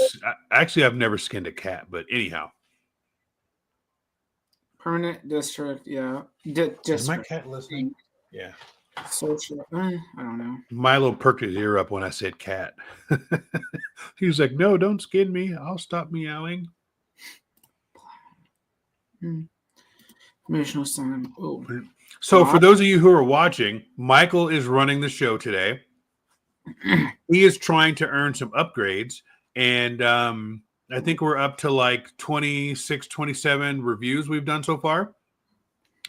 actually, I've never skinned a cat, but anyhow. Permanent district, yeah. Is my cat listening? Yeah. Social, I don't know. Milo perked his ear up when I said cat. He was like, "No, don't skin me. I'll stop meowing." Informational sign. Oh. So for those of you who are watching, Michael is running the show today. He is trying to earn some upgrades, and I think we're up to like 26, 27 reviews we've done so far.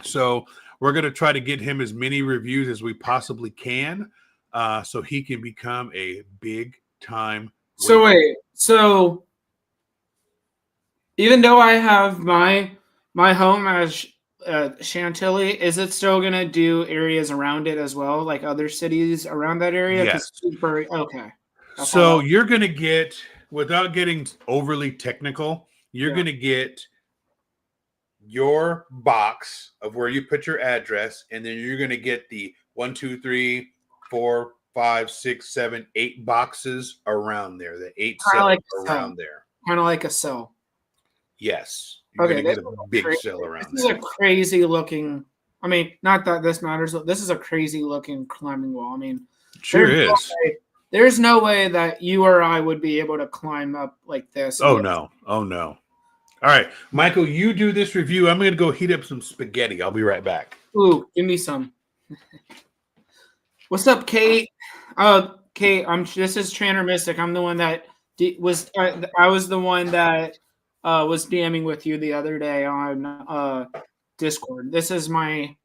So we're going to try to get him as many reviews as we possibly can, so he can become a big time. So wait, so even though I have my home as Chantilly, is it still going to do areas around it as well, like other cities around that area? Yes. Okay. So you're going to get, without getting overly technical, you're going to get your box of where you put your address, and then you're going to get the 1, 2, 3, 4, 5, 6, 7, 8 boxes around there. The 8 cells around there. Kind of like a cell. Yes. You're going to get a big cell around there. This is a crazy looking. I mean, not that this matters. This is a crazy looking climbing wall. I mean, sure is. There's no way that you or I would be able to climb up like this. Oh no. Oh no. All right, Michael, you do this review. I'm going to go heat up some spaghetti. I'll be right back. Ooh, give me some. What's up, Kate? Kate, this is Trainer Mystic. I'm the one that was. I was the one that was DMing with you the other day on Discord. This is my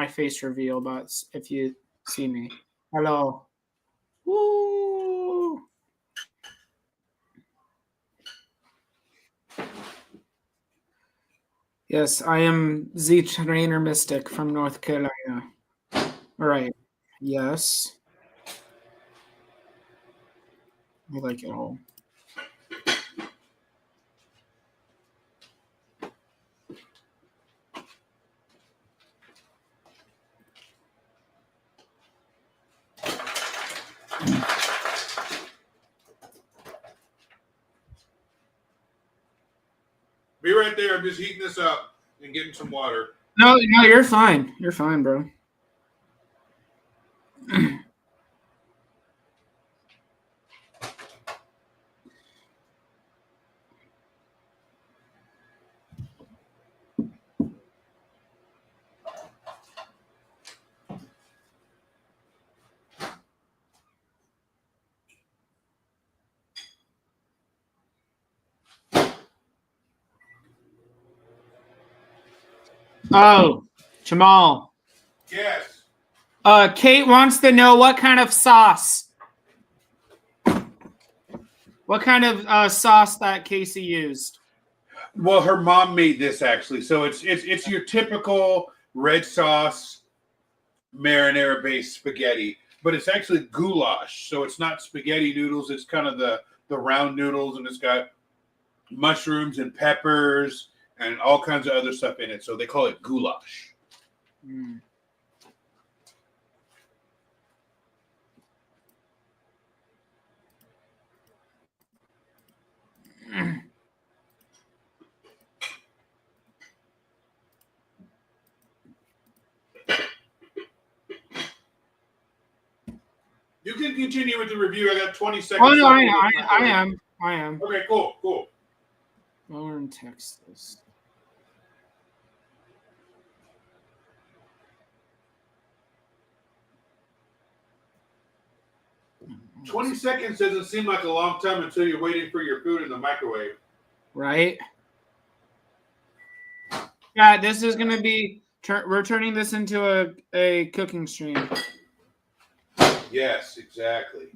face reveal, but if you see me, hello. Woo! Yes, I am the Trainer Mystic from North Carolina. All right. Yes. I like it all. Be right there. I'm just heating this up and getting some water. No, you're fine. You're fine, bro. Oh, Jamal. Yes. Kate wants to know what kind of sauce. What kind of sauce that Casey used? Well, her mom made this actually, so it's your typical red sauce marinara based spaghetti, but it's actually goulash. So it's not spaghetti noodles. It's kind of the round noodles, and it's got mushrooms and peppers and all kinds of other stuff in it. So they call it goulash. Mm. You can continue with the review. I got 20 seconds. Oh no, I am. Okay, cool. Northern Texas. 20 seconds doesn't seem like a long time until you're waiting for your food in the microwave. Right? Yeah, this is going to be... we're turning this into a cooking stream. Yes, exactly.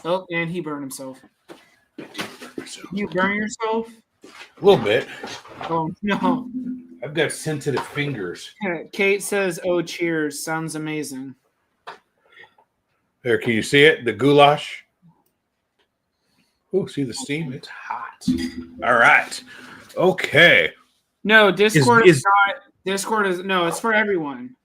Oh, and he burned himself. You burn yourself? A little bit. Oh, no. I've got sensitive fingers. Kate says, oh, cheers. Sounds amazing. There, can you see it? The goulash. Oh, see the steam? It's hot. All right. Okay. No, Discord Is is not. Discord is no. It's for everyone.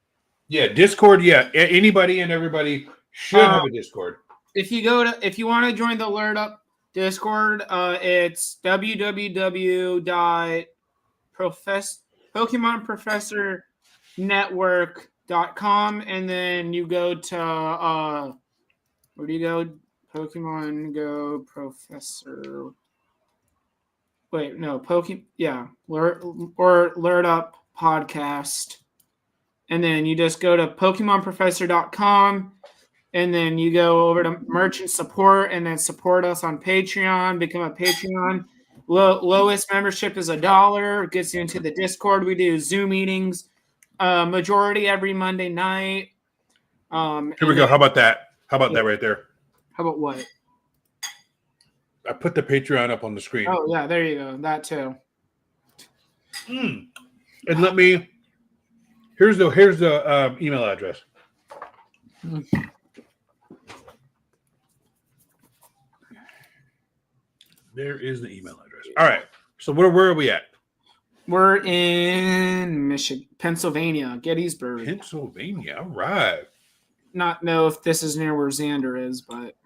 yeah, Discord. Yeah, anybody and everybody should have a Discord. If you want to join the Alert Up Discord, it's www.PokemonProfessorNetwork.com, and then you go to where do you go? Pokemon Go Professor. Wait, no, Alert Up Podcast, and then you just go to PokemonProfessor.com. And then you go over to merchant support and then support us on Patreon, become a Patreon. Lowest membership is $1. It gets you into the Discord. We do Zoom meetings, majority every Monday night. Here we go. How about that? How about that right there? How about what? I put the Patreon up on the screen. Oh, yeah, there you go. That too. And let me, here's the email address. There is the email address. All right. So where are we at? We're in Pennsylvania, Gettysburg. Pennsylvania. All right. Not know if this is near where Xander is, but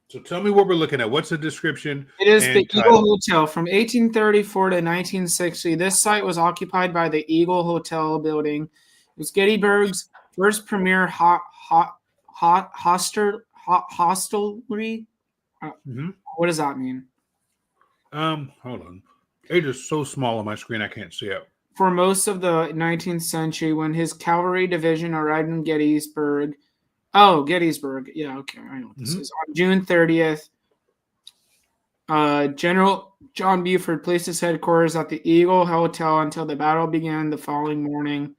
so tell me what we're looking at. What's the description? It is the title? Eagle Hotel from 1834 to 1960. This site was occupied by the Eagle Hotel building. It was Gettysburg's first premier hostelry. What does that mean? Hold on. It is so small on my screen I can't see it. For most of the 19th century, when his cavalry division arrived in Gettysburg. Oh, Gettysburg. Yeah, okay. I know what this is. On June 30th, General John Buford placed his headquarters at the Eagle Hotel until the battle began the following morning.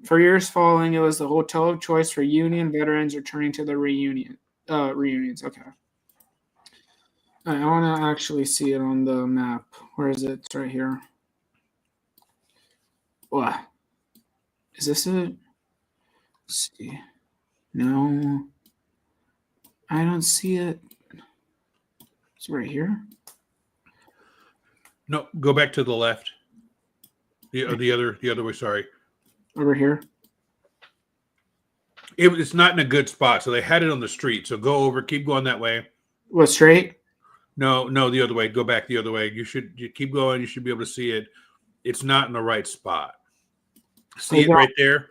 For years following, it was the hotel of choice for Union veterans returning to their reunions. Okay. I want to actually see it on the map. Where is it? It's right here. What? Is this it? Let's see. No. I don't see it. It's right here. No, go back to the left. The other way, sorry. Over here. It's not in a good spot, so they had it on the street. So go over, keep going that way. What, straight? No, the other way. Go back the other way. You keep going. You should be able to see it. It's not in the right spot. See it right there?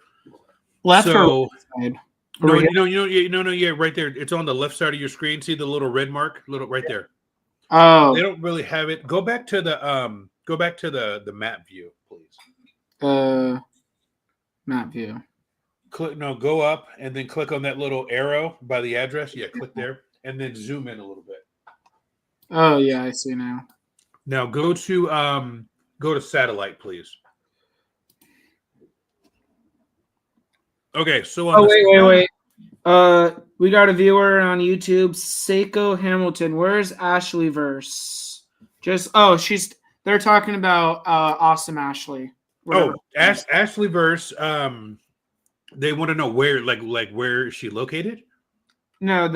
Left or right side? Yeah, right there. It's on the left side of your screen. See the little red mark? Right there. Oh. They don't really have it. Go back to the map view, please. Map view. Go up and then click on that little arrow by the address. Yeah, click there and then zoom in a little bit. Oh yeah, I see now. Now go to satellite, please. Okay, so wait. We got a viewer on YouTube, Seiko Hamilton. Where's Ashley Verse? They're talking about Awesome Ashley. Ashley Verse. They want to know where, like where is she located? No,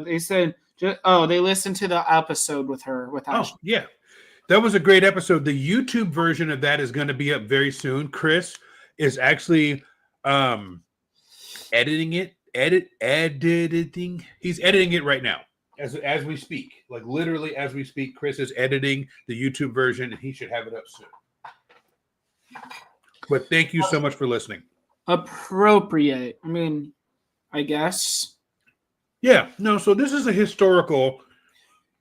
they said they listened to the episode with Ashley. Oh, yeah. That was a great episode. The YouTube version of that is going to be up very soon. Chris is actually editing it. Editing. He's editing it right now as we speak. Like literally as we speak, Chris is editing the YouTube version and he should have it up soon. But thank you so much for listening. Appropriate. I mean, I guess. Yeah. No, so this is a historical.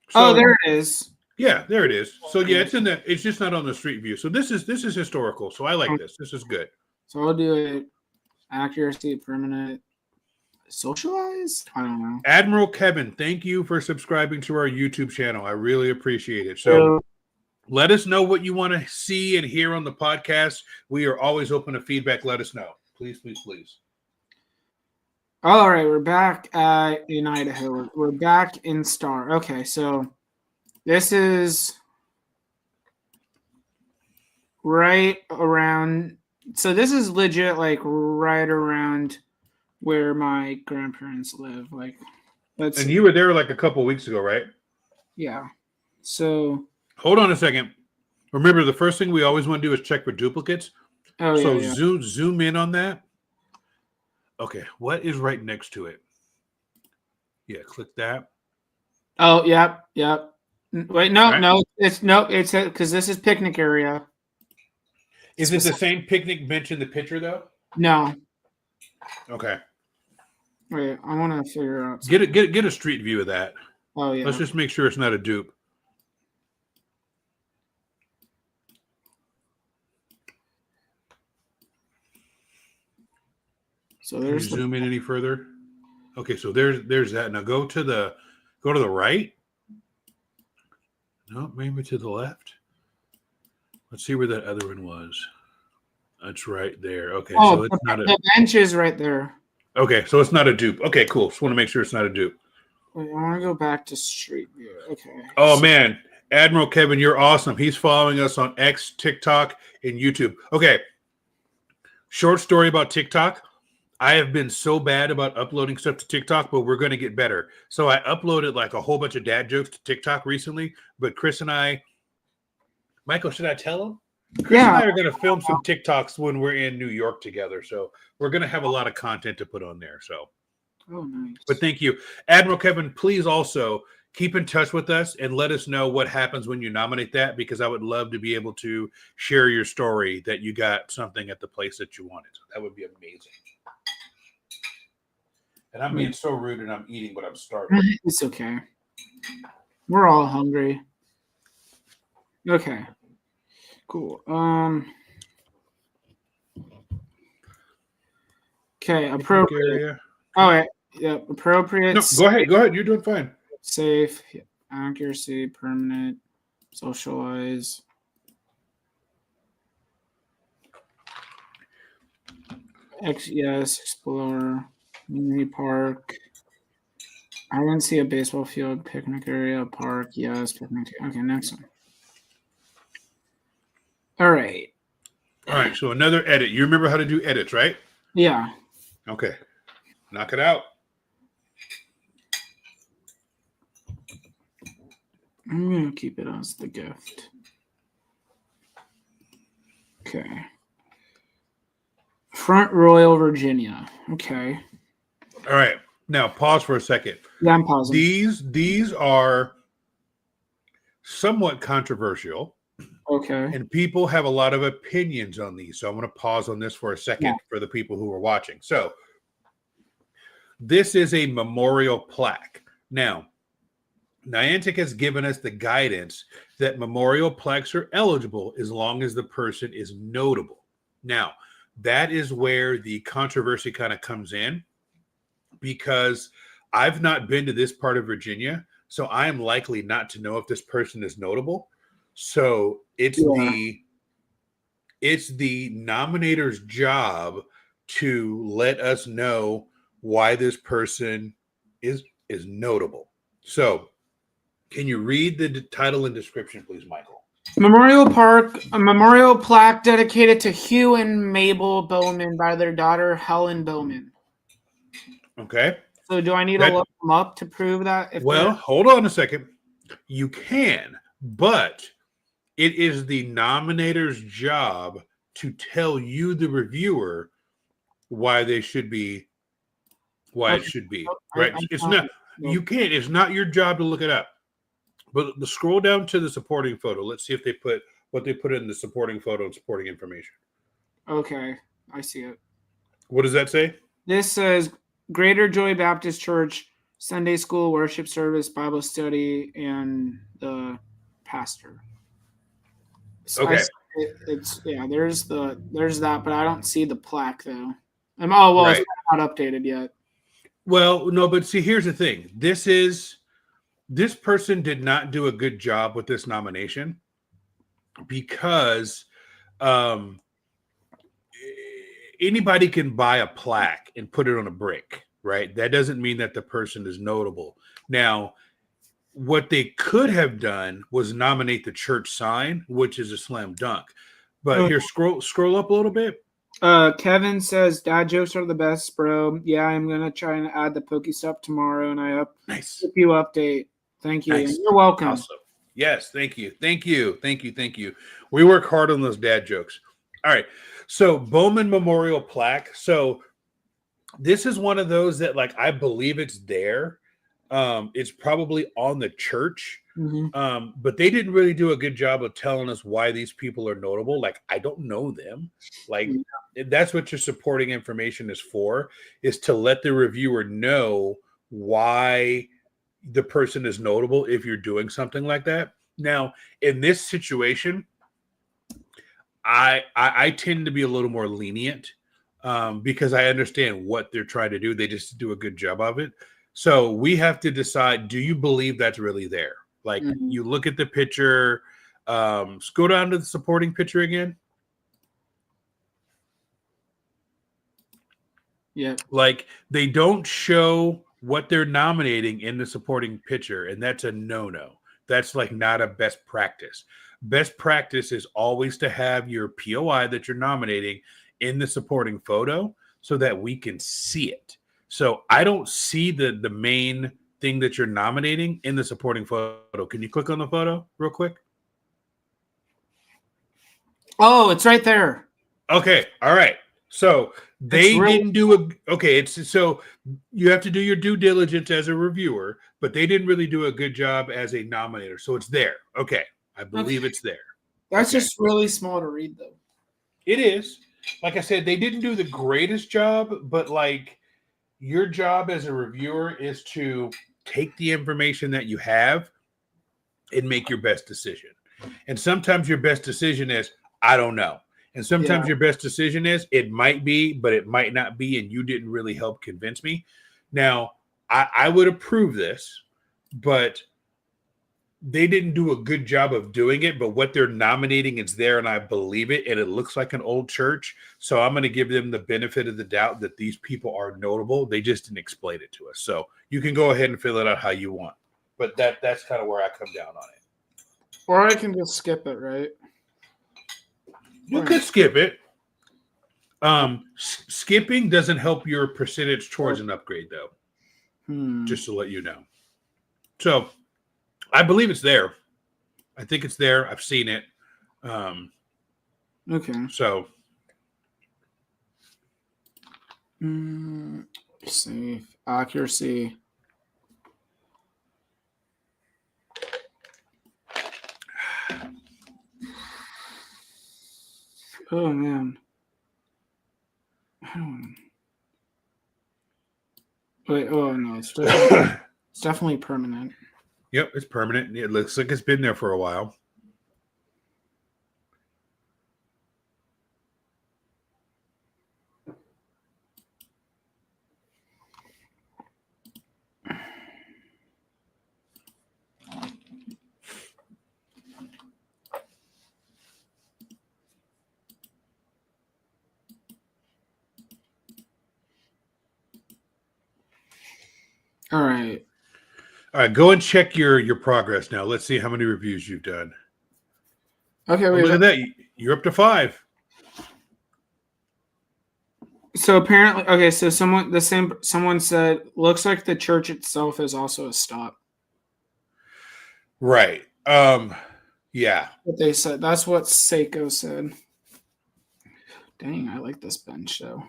So, there it is. Yeah, there it is. So yeah, it's just not on the street view. So this is historical. So I like this. This is good. So I'll do it. Accuracy, permanent, socialize? I don't know. Admiral Kevin, thank you for subscribing to our YouTube channel. I really appreciate it. So let us know what you want to see and hear on the podcast. We are always open to feedback. Let us know. Please, please, please. All right, we're back in Idaho. We're back in Star. Okay, so this is right around. So this is legit, like right around where my grandparents live. Like, let's And see. you were there like a couple weeks ago, right? Yeah. So, Hold on a second. Remember, the first thing we always want to do is check for duplicates. oh So yeah. zoom in on that. Okay, what is right next to it? Yeah, click that. Oh, yep. Wait, no, Right. it's because this is picnic area. Is it the same picnic bench in the picture though? No. Okay. Wait, I want to figure out. Get a street view of that. Oh yeah. Let's just make sure it's not a dupe. So Can you there's zoom in any further? Okay, so there's that. Now go to the right. No, maybe to the left. Let's see where that other one was. That's right there. Okay, so it's not the bench is right there. Okay, so it's not a dupe. Okay, cool. Just want to make sure it's not a dupe. Wait, I want to go back to Street View. Okay. Oh man, Admiral Kevin, you're awesome. He's following us on X, TikTok, and YouTube. Okay. Short story about TikTok. I have been so bad about uploading stuff to TikTok, but we're going to get better. So I uploaded like a whole bunch of dad jokes to TikTok recently, but Chris and I, Michael, should I tell him? Chris and I are going to film some TikToks when we're in New York together. So we're going to have a lot of content to put on there. So, oh, nice. But thank you. Admiral Kevin, please also keep in touch with us and let us know what happens when you nominate that, because I would love to be able to share your story that you got something at the place that you wanted. So that would be amazing. And I'm being so rude and I'm eating, but I'm starving. It's okay. We're all hungry. Okay. Cool. Okay, appropriate. Oh, yeah. Yep, appropriate. No, go ahead. You're doing fine. Safe, accuracy, permanent, socialize. Yes, explore, community park. I didn't see a baseball field, picnic area, park. Yes, picnic. Okay, next one. All right. So another edit. You remember how to do edits, right? Yeah. Okay. Knock it out. I'm going to keep it as the gift. Okay. Front Royal, Virginia. Okay. All right. Now pause for a second. Yeah, I'm pausing. These are somewhat controversial. Okay. And people have a lot of opinions on these. So I'm going to pause on this for a second for the people who are watching. So this is a memorial plaque. Now, Niantic has given us the guidance that memorial plaques are eligible as long as the person is notable. Now, that is where the controversy kind of comes in, because I've not been to this part of Virginia, so I am likely not to know if this person is notable. So it's the nominator's job to let us know why this person is notable. So can you read the title and description, please, Michael? Memorial Park, a memorial plaque dedicated to Hugh and Mabel Bowman by their daughter Helen Bowman. Okay. So do I need to look them up to prove that? Hold on a second. You can, but it is the nominator's job to tell you, the reviewer, why they should be, it should be. Right? It's not. You can't. It's not your job to look it up. But scroll down to the supporting photo. Let's see if they put what they put in the supporting photo and supporting information. Okay, I see it. What does that say? This says Greater Joy Baptist Church, Sunday school, worship service, Bible study, and the pastor. So okay. There's that, but I don't see the plaque though. Right. It's not updated yet. Well, no, but see, here's the thing. This person did not do a good job with this nomination, because anybody can buy a plaque and put it on a brick, right? That doesn't mean that the person is notable. Now, what they could have done was nominate the church sign, which is a slam dunk. But here, scroll up a little bit. Kevin says dad jokes are the best, bro. Yeah, I'm gonna try and add the PokéStop tomorrow, and I Nice. hope you update. Thank you. Nice. You're welcome. Awesome. Yes, thank you. Thank you. Thank you. Thank you. We work hard on those dad jokes. All right. So Bowman Memorial Plaque. So this is one of those that, like, I believe it's there. It's probably on the church. But they didn't really do a good job of telling us why these people are notable. Like, I don't know them. Like, that's what your supporting information is for, is to let the reviewer know why the person is notable if you're doing something like that. Now, in this situation, I tend to be a little more lenient because I understand what they're trying to do. They just do a good job of it. So we have to decide, do you believe that's really there? Like, you look at the picture, go down to the supporting picture again. Yeah. Like, they don't show what they're nominating in the supporting picture, and that's a no-no. That's like not a best practice. Best practice is always to have your POI that you're nominating in the supporting photo so that we can see it. So I don't see the main thing that you're nominating in the supporting photo. Can you click on the photo real quick? Oh, it's right there. Okay. All right. So they didn't do it's so you have to do your due diligence as a reviewer, but they didn't really do a good job as a nominator. So it's there. Okay. I believe it's there. That's just really small to read, though. It is. Like I said, they didn't do the greatest job, but like, your job as a reviewer is to take the information that you have and make your best decision. And sometimes your best decision is, I don't know. And sometimes your best decision is, it might be, but it might not be, and you didn't really help convince me. Now, I would approve this, but they didn't do a good job of doing it. But what they're nominating is there, and I believe it, and it looks like an old church. So I'm going to give them the benefit of the doubt that these people are notable. They just didn't explain it to us. So you can go ahead and fill it out how you want. But that's kind of where I come down on it. Or I can just skip it, right? You could skip it. Skipping doesn't help your percentage towards an upgrade, though. Just to let you know. So I believe it's there. I think it's there. I've seen it. Okay. So. Safe. Accuracy. Oh, man. Wait, oh, no. It's definitely permanent. Yep, it's permanent. It looks like it's been there for a while. All right. All right, go and check your progress now. Let's see how many reviews you've done. Okay, wait. Look at that. You're up to 5. So apparently, okay, so someone said, looks like the church itself is also a stop. Right. Yeah. What they said. That's what Seiko said. Dang, I like this bench, though.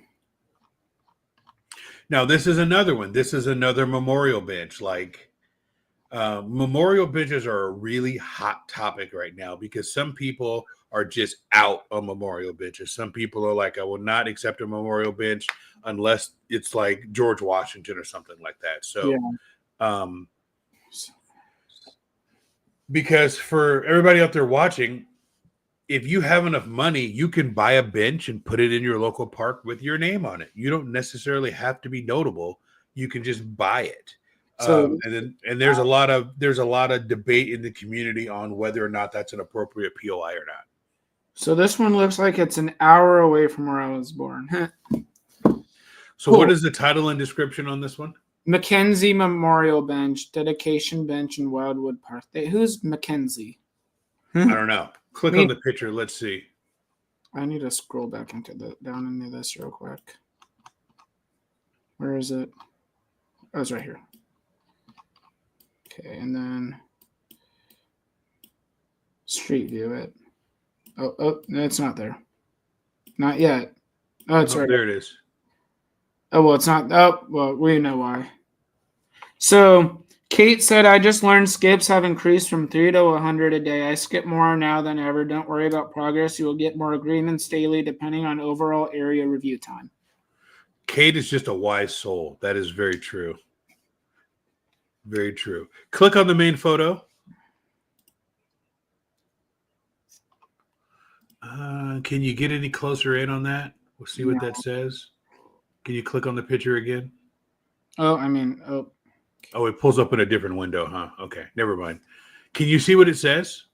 Now, this is another one. This is another memorial bench. Like, memorial benches are a really hot topic right now because some people are just out on memorial benches. Some people are like, I will not accept a memorial bench unless it's like George Washington or something like that. So, because for everybody out there watching, if you have enough money, you can buy a bench and put it in your local park with your name on it. You don't necessarily have to be notable. You can just buy it. So, and there's a lot of debate in the community on whether or not that's an appropriate POI or not. So this one looks like it's an hour away from where I was born. So cool. What is the title and description on this one? Mackenzie Memorial Bench, Dedication Bench in Wildwood Park. Who's Mackenzie? I don't know. Click on the picture. Let's see. I need to scroll back down into this real quick. Where is it? Oh, it's right here. Okay, and then Street View it. Oh, no, it's not there. Not yet. Oh, it's right there. It is. Oh, well, it's not. Oh, well, we know why. So Kate said, I just learned skips have increased from 3 to 100 a day. I skip more now than ever. Don't worry about progress. You will get more agreements daily depending on overall area review time. Kate is just a wise soul. That is very true. Very true. Click on the main photo. Can you get any closer in on that? We'll see what that says. Can you click on the picture again? Oh, Oh, it pulls up in a different window, huh? Okay, never mind. Can you see what it says?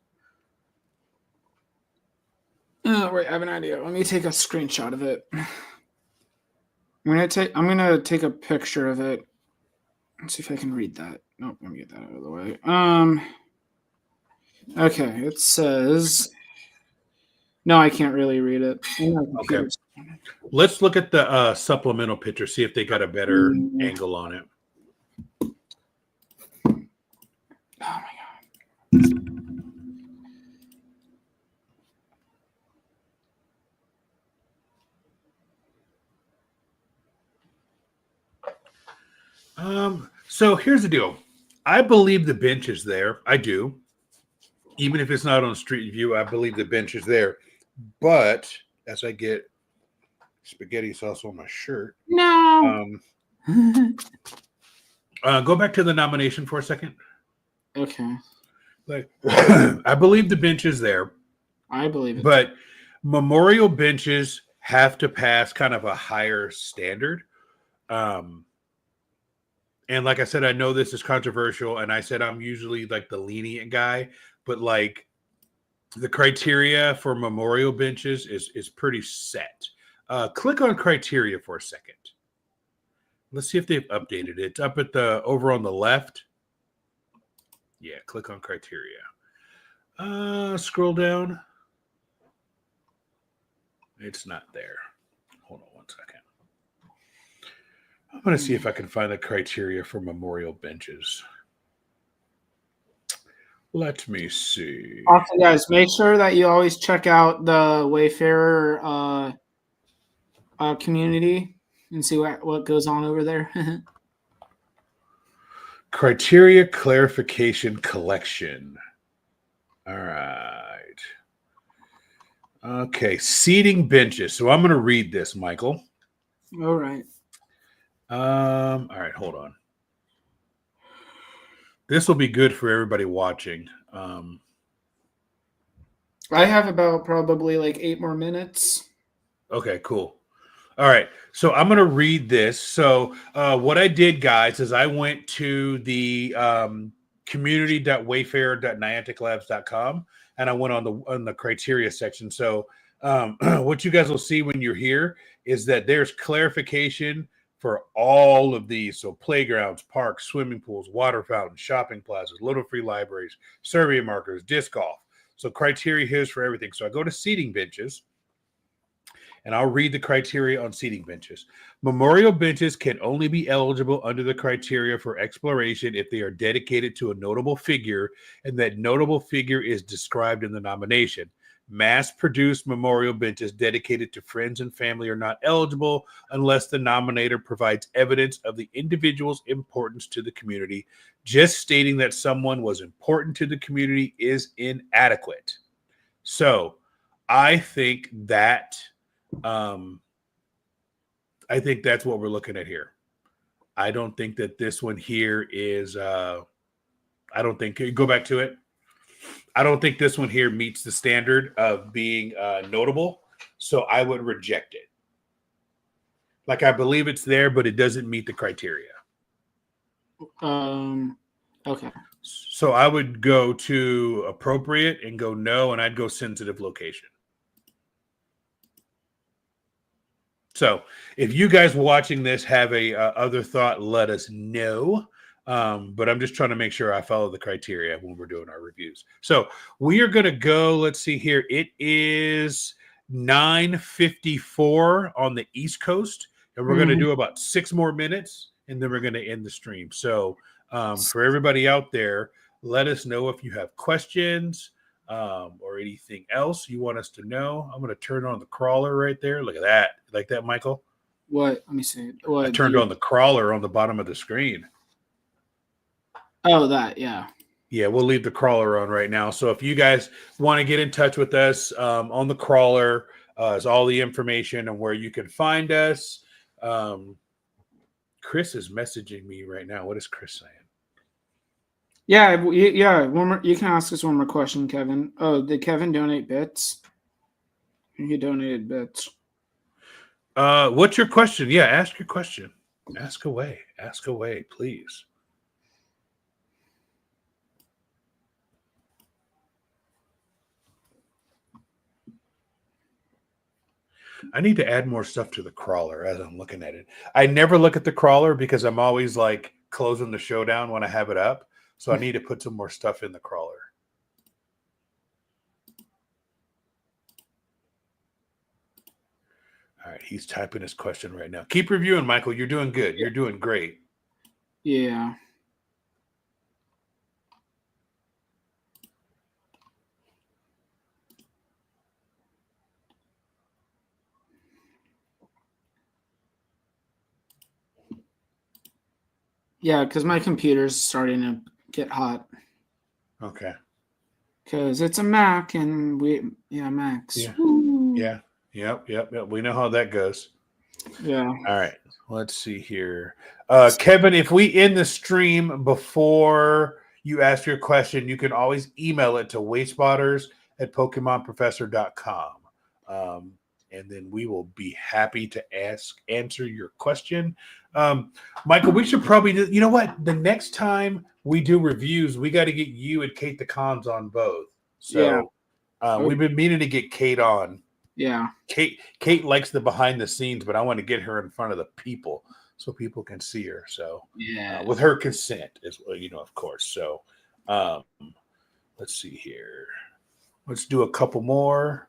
Oh, wait, I have an idea. Let me take a screenshot of it. I'm gonna take a picture of it. Let's see if I can read that. Nope, let me get that out of the way. Okay, it says. No, I can't really read it. Okay. Let's look at the supplemental picture, see if they got a better angle on it. Oh my god. So here's the deal. I believe the bench is there. I do. Even if it's not on Street View, I believe the bench is there. But as I get spaghetti sauce on my shirt. No. Go back to the nomination for a second. Okay. Like, I believe the bench is there. I believe it. But memorial benches have to pass kind of a higher standard. And like I said, I know this is controversial, and I said I'm usually like the lenient guy, but like the criteria for memorial benches is pretty set. Click on criteria for a second. Let's see if they've updated it. It's up at over on the left. Yeah, click on criteria. Scroll down. It's not there. Hold on one second. I'm going to see if I can find the criteria for memorial benches. Let me see. Also, guys, make sure that you always check out the Wayfarer community and see what goes on over there. Criteria clarification collection. All right. Okay, seating benches. So I'm going to read this, Michael. All right. All right, hold on. This will be good for everybody watching. I have about probably like 8 more minutes. Okay, cool. All right, so I'm going to read this. So what I did, guys, is I went to the community.wayfarer.nianticlabs.com, and I went on the criteria section. So what you guys will see when you're here is that there's clarification for all of these. So playgrounds, parks, swimming pools, water fountains, shopping plazas, little free libraries, survey markers, disc golf. So criteria here's for everything. So I go to seating benches, and I'll read the criteria on seating benches. Memorial benches can only be eligible under the criteria for exploration if they are dedicated to a notable figure, and that notable figure is described in the nomination. Mass-produced memorial benches dedicated to friends and family are not eligible unless the nominator provides evidence of the individual's importance to the community. Just stating that someone was important to the community is inadequate. So I think that's what we're looking at here. I don't think that this one here is I don't think, go back to it. I don't think this one here meets the standard of being notable, so I would reject it. Like, I believe it's there, but it doesn't meet the criteria. Okay. So I would go to appropriate and go no, and I'd go sensitive location. So if you guys watching this have a other thought, let us know. But I'm just trying to make sure I follow the criteria when we're doing our reviews. So we are going to go, let's see here. It is 9:54 on the East Coast, and we're going to Mhm. do about 6 more minutes, and then we're going to end the stream. So for everybody out there, let us know if you have questions or anything else you want us to know. I'm going to turn on the crawler right there. Look at that. Like that, Michael? What? Let me see. I What? turned on the crawler on the bottom of the screen. Oh, that. Yeah. Yeah, we'll leave the crawler on right now. So if you guys want to get in touch with us on the crawler, is all the information and where you can find us. Chris is messaging me right now. What is Chris saying? Yeah. Yeah. One more. You can ask us one more question, Kevin. Oh, did Kevin donate bits? He donated bits. What's your question? Yeah, ask your question. Ask away. Ask away, please. I need to add more stuff to the crawler as I'm looking at it. I never look at the crawler because I'm always like closing the show down when I have it up. So I need to put some more stuff in the crawler. All right, he's typing his question right now. Keep reviewing, Michael. You're doing good. You're doing great. Yeah. Yeah, because my computer's starting to get hot. Okay. Because it's a Mac and Macs. Yeah. Woo. Yeah. Yep. We know how that goes. Yeah. All right. Let's see here. Kevin, if we end the stream before you ask your question, you can always email it to wastepotters@pokemonprofessor.com. And then we will be happy to answer your question. Michael, we should probably do, you know what? The next time we do reviews, we got to get you and Kate the Cons on both. So we've been meaning to get Kate on. Yeah. Kate likes the behind the scenes, but I want to get her in front of the people so people can see her. So with her consent, is of course. So let's see here. Let's do a couple more.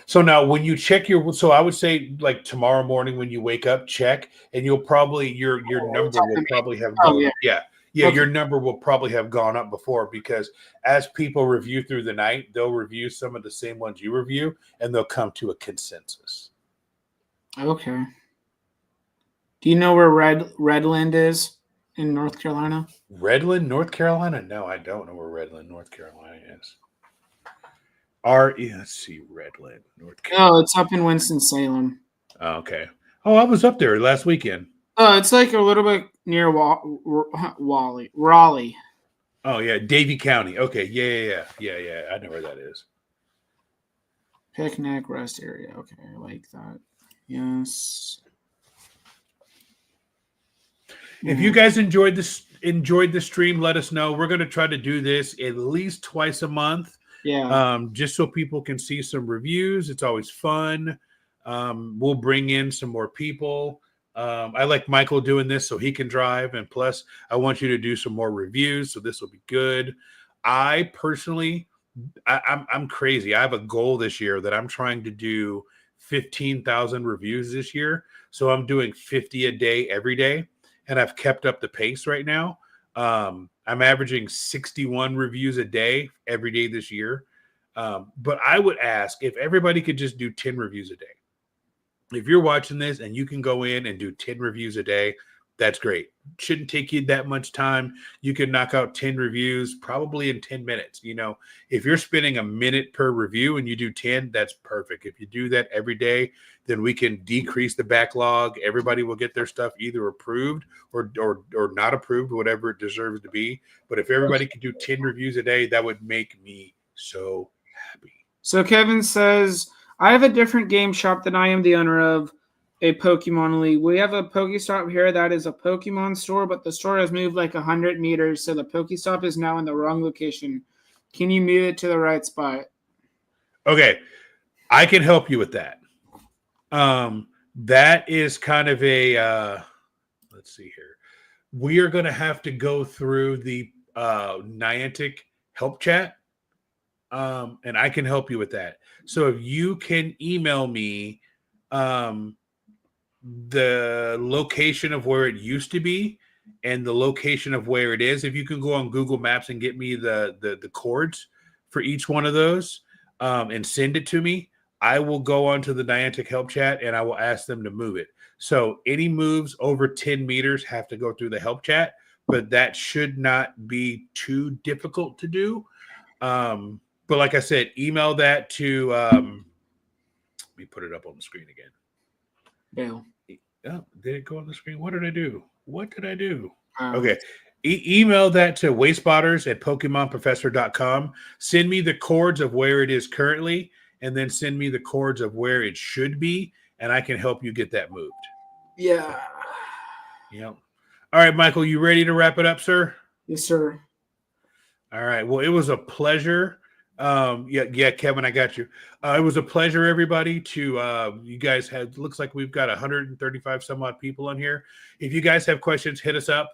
So now when you check so I would say like tomorrow morning when you wake up, check, and you'll probably your number will probably have gone up. Yeah. Okay. Your number will probably have gone up before, because as people review through the night, they'll review some of the same ones you review, and they'll come to a consensus. Okay. Do you know where Redland is in North Carolina? Redland, North Carolina? No, I don't know where Redland, North Carolina is. Let's see, Redland, North Carolina. Oh, it's up in Winston-Salem. Oh, okay. Oh, I was up there last weekend. Oh, it's like a little bit near Raleigh. Oh, yeah, Davie County. Okay, yeah. I know where that is. Picnic rest area. Okay, I like that. Yes. If you guys enjoyed the stream, let us know. We're going to try to do this at least twice a month. Yeah. Just so people can see some reviews. It's always fun. We'll bring in some more people. I like Michael doing this so he can drive. And plus, I want you to do some more reviews. So this will be good. I personally, I'm crazy. I have a goal this year that I'm trying to do 15,000 reviews this year. So I'm doing 50 a day every day. And I've kept up the pace right now. I'm averaging 61 reviews a day every day this year. But I would ask if everybody could just do 10 reviews a day. If you're watching this and you can go in and do 10 reviews a day, that's great. Shouldn't take you that much time. You can knock out 10 reviews probably in 10 minutes. If you're spending a minute per review and you do 10, that's perfect. If you do that every day, then we can decrease the backlog. Everybody will get their stuff either approved or not approved, whatever it deserves to be. But if everybody could do 10 reviews a day, that would make me so happy. So Kevin says, I have a different game shop than I am the owner of a Pokemon League. We have a PokéStop here that is a Pokemon store, but the store has moved like 100 meters, so the PokéStop is now in the wrong location. Can you move it to the right spot? Okay, I can help you with that. That is kind of a let's see here. We are going to have to go through the Niantic help chat. and I can help you with that. So if you can email me the location of where it used to be and the location of where it is, if you can go on Google Maps and get me the cords for each one of those and send it to me, I will go onto the Niantic help chat and I will ask them to move it. So any moves over 10 meters have to go through the help chat, but that should not be too difficult to do. But like I said, email that to let me put it up on the screen again. Bill. Oh, did it go on the screen? What did I do? Um, Okay. Email that to wastespotters@pokemonprofessor.com. Send me the cords of where it is currently, and then send me the cords of where it should be, and I can help you get that moved. Yeah. Yep. All right, Michael, you ready to wrap it up, sir? Yes, sir. All right. Well, it was a pleasure. Yeah, Kevin, I got you. It was a pleasure, everybody. To you guys had looks like we've got 135 some odd people on here. If you guys have questions, hit us up.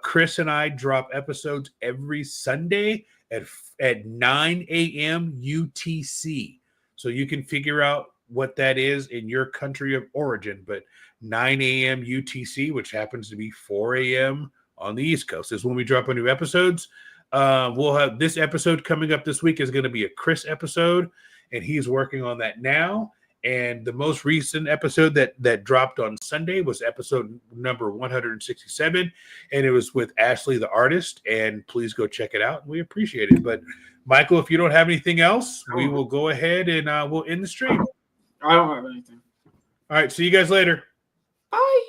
Chris and I drop episodes every Sunday at 9 a.m. UTC. So you can figure out what that is in your country of origin. But 9 a.m. UTC, which happens to be 4 a.m. on the East Coast, is when we drop our new episodes. We'll have this episode coming up this week is going to be a Chris episode, and he's working on that now. And the most recent episode that dropped on Sunday was episode number 167, and it was with Ashley, the artist. And please go check it out. We appreciate it. But Michael, if you don't have anything else, we will go ahead and we'll end the stream. I don't have anything. All right. See you guys later. Bye.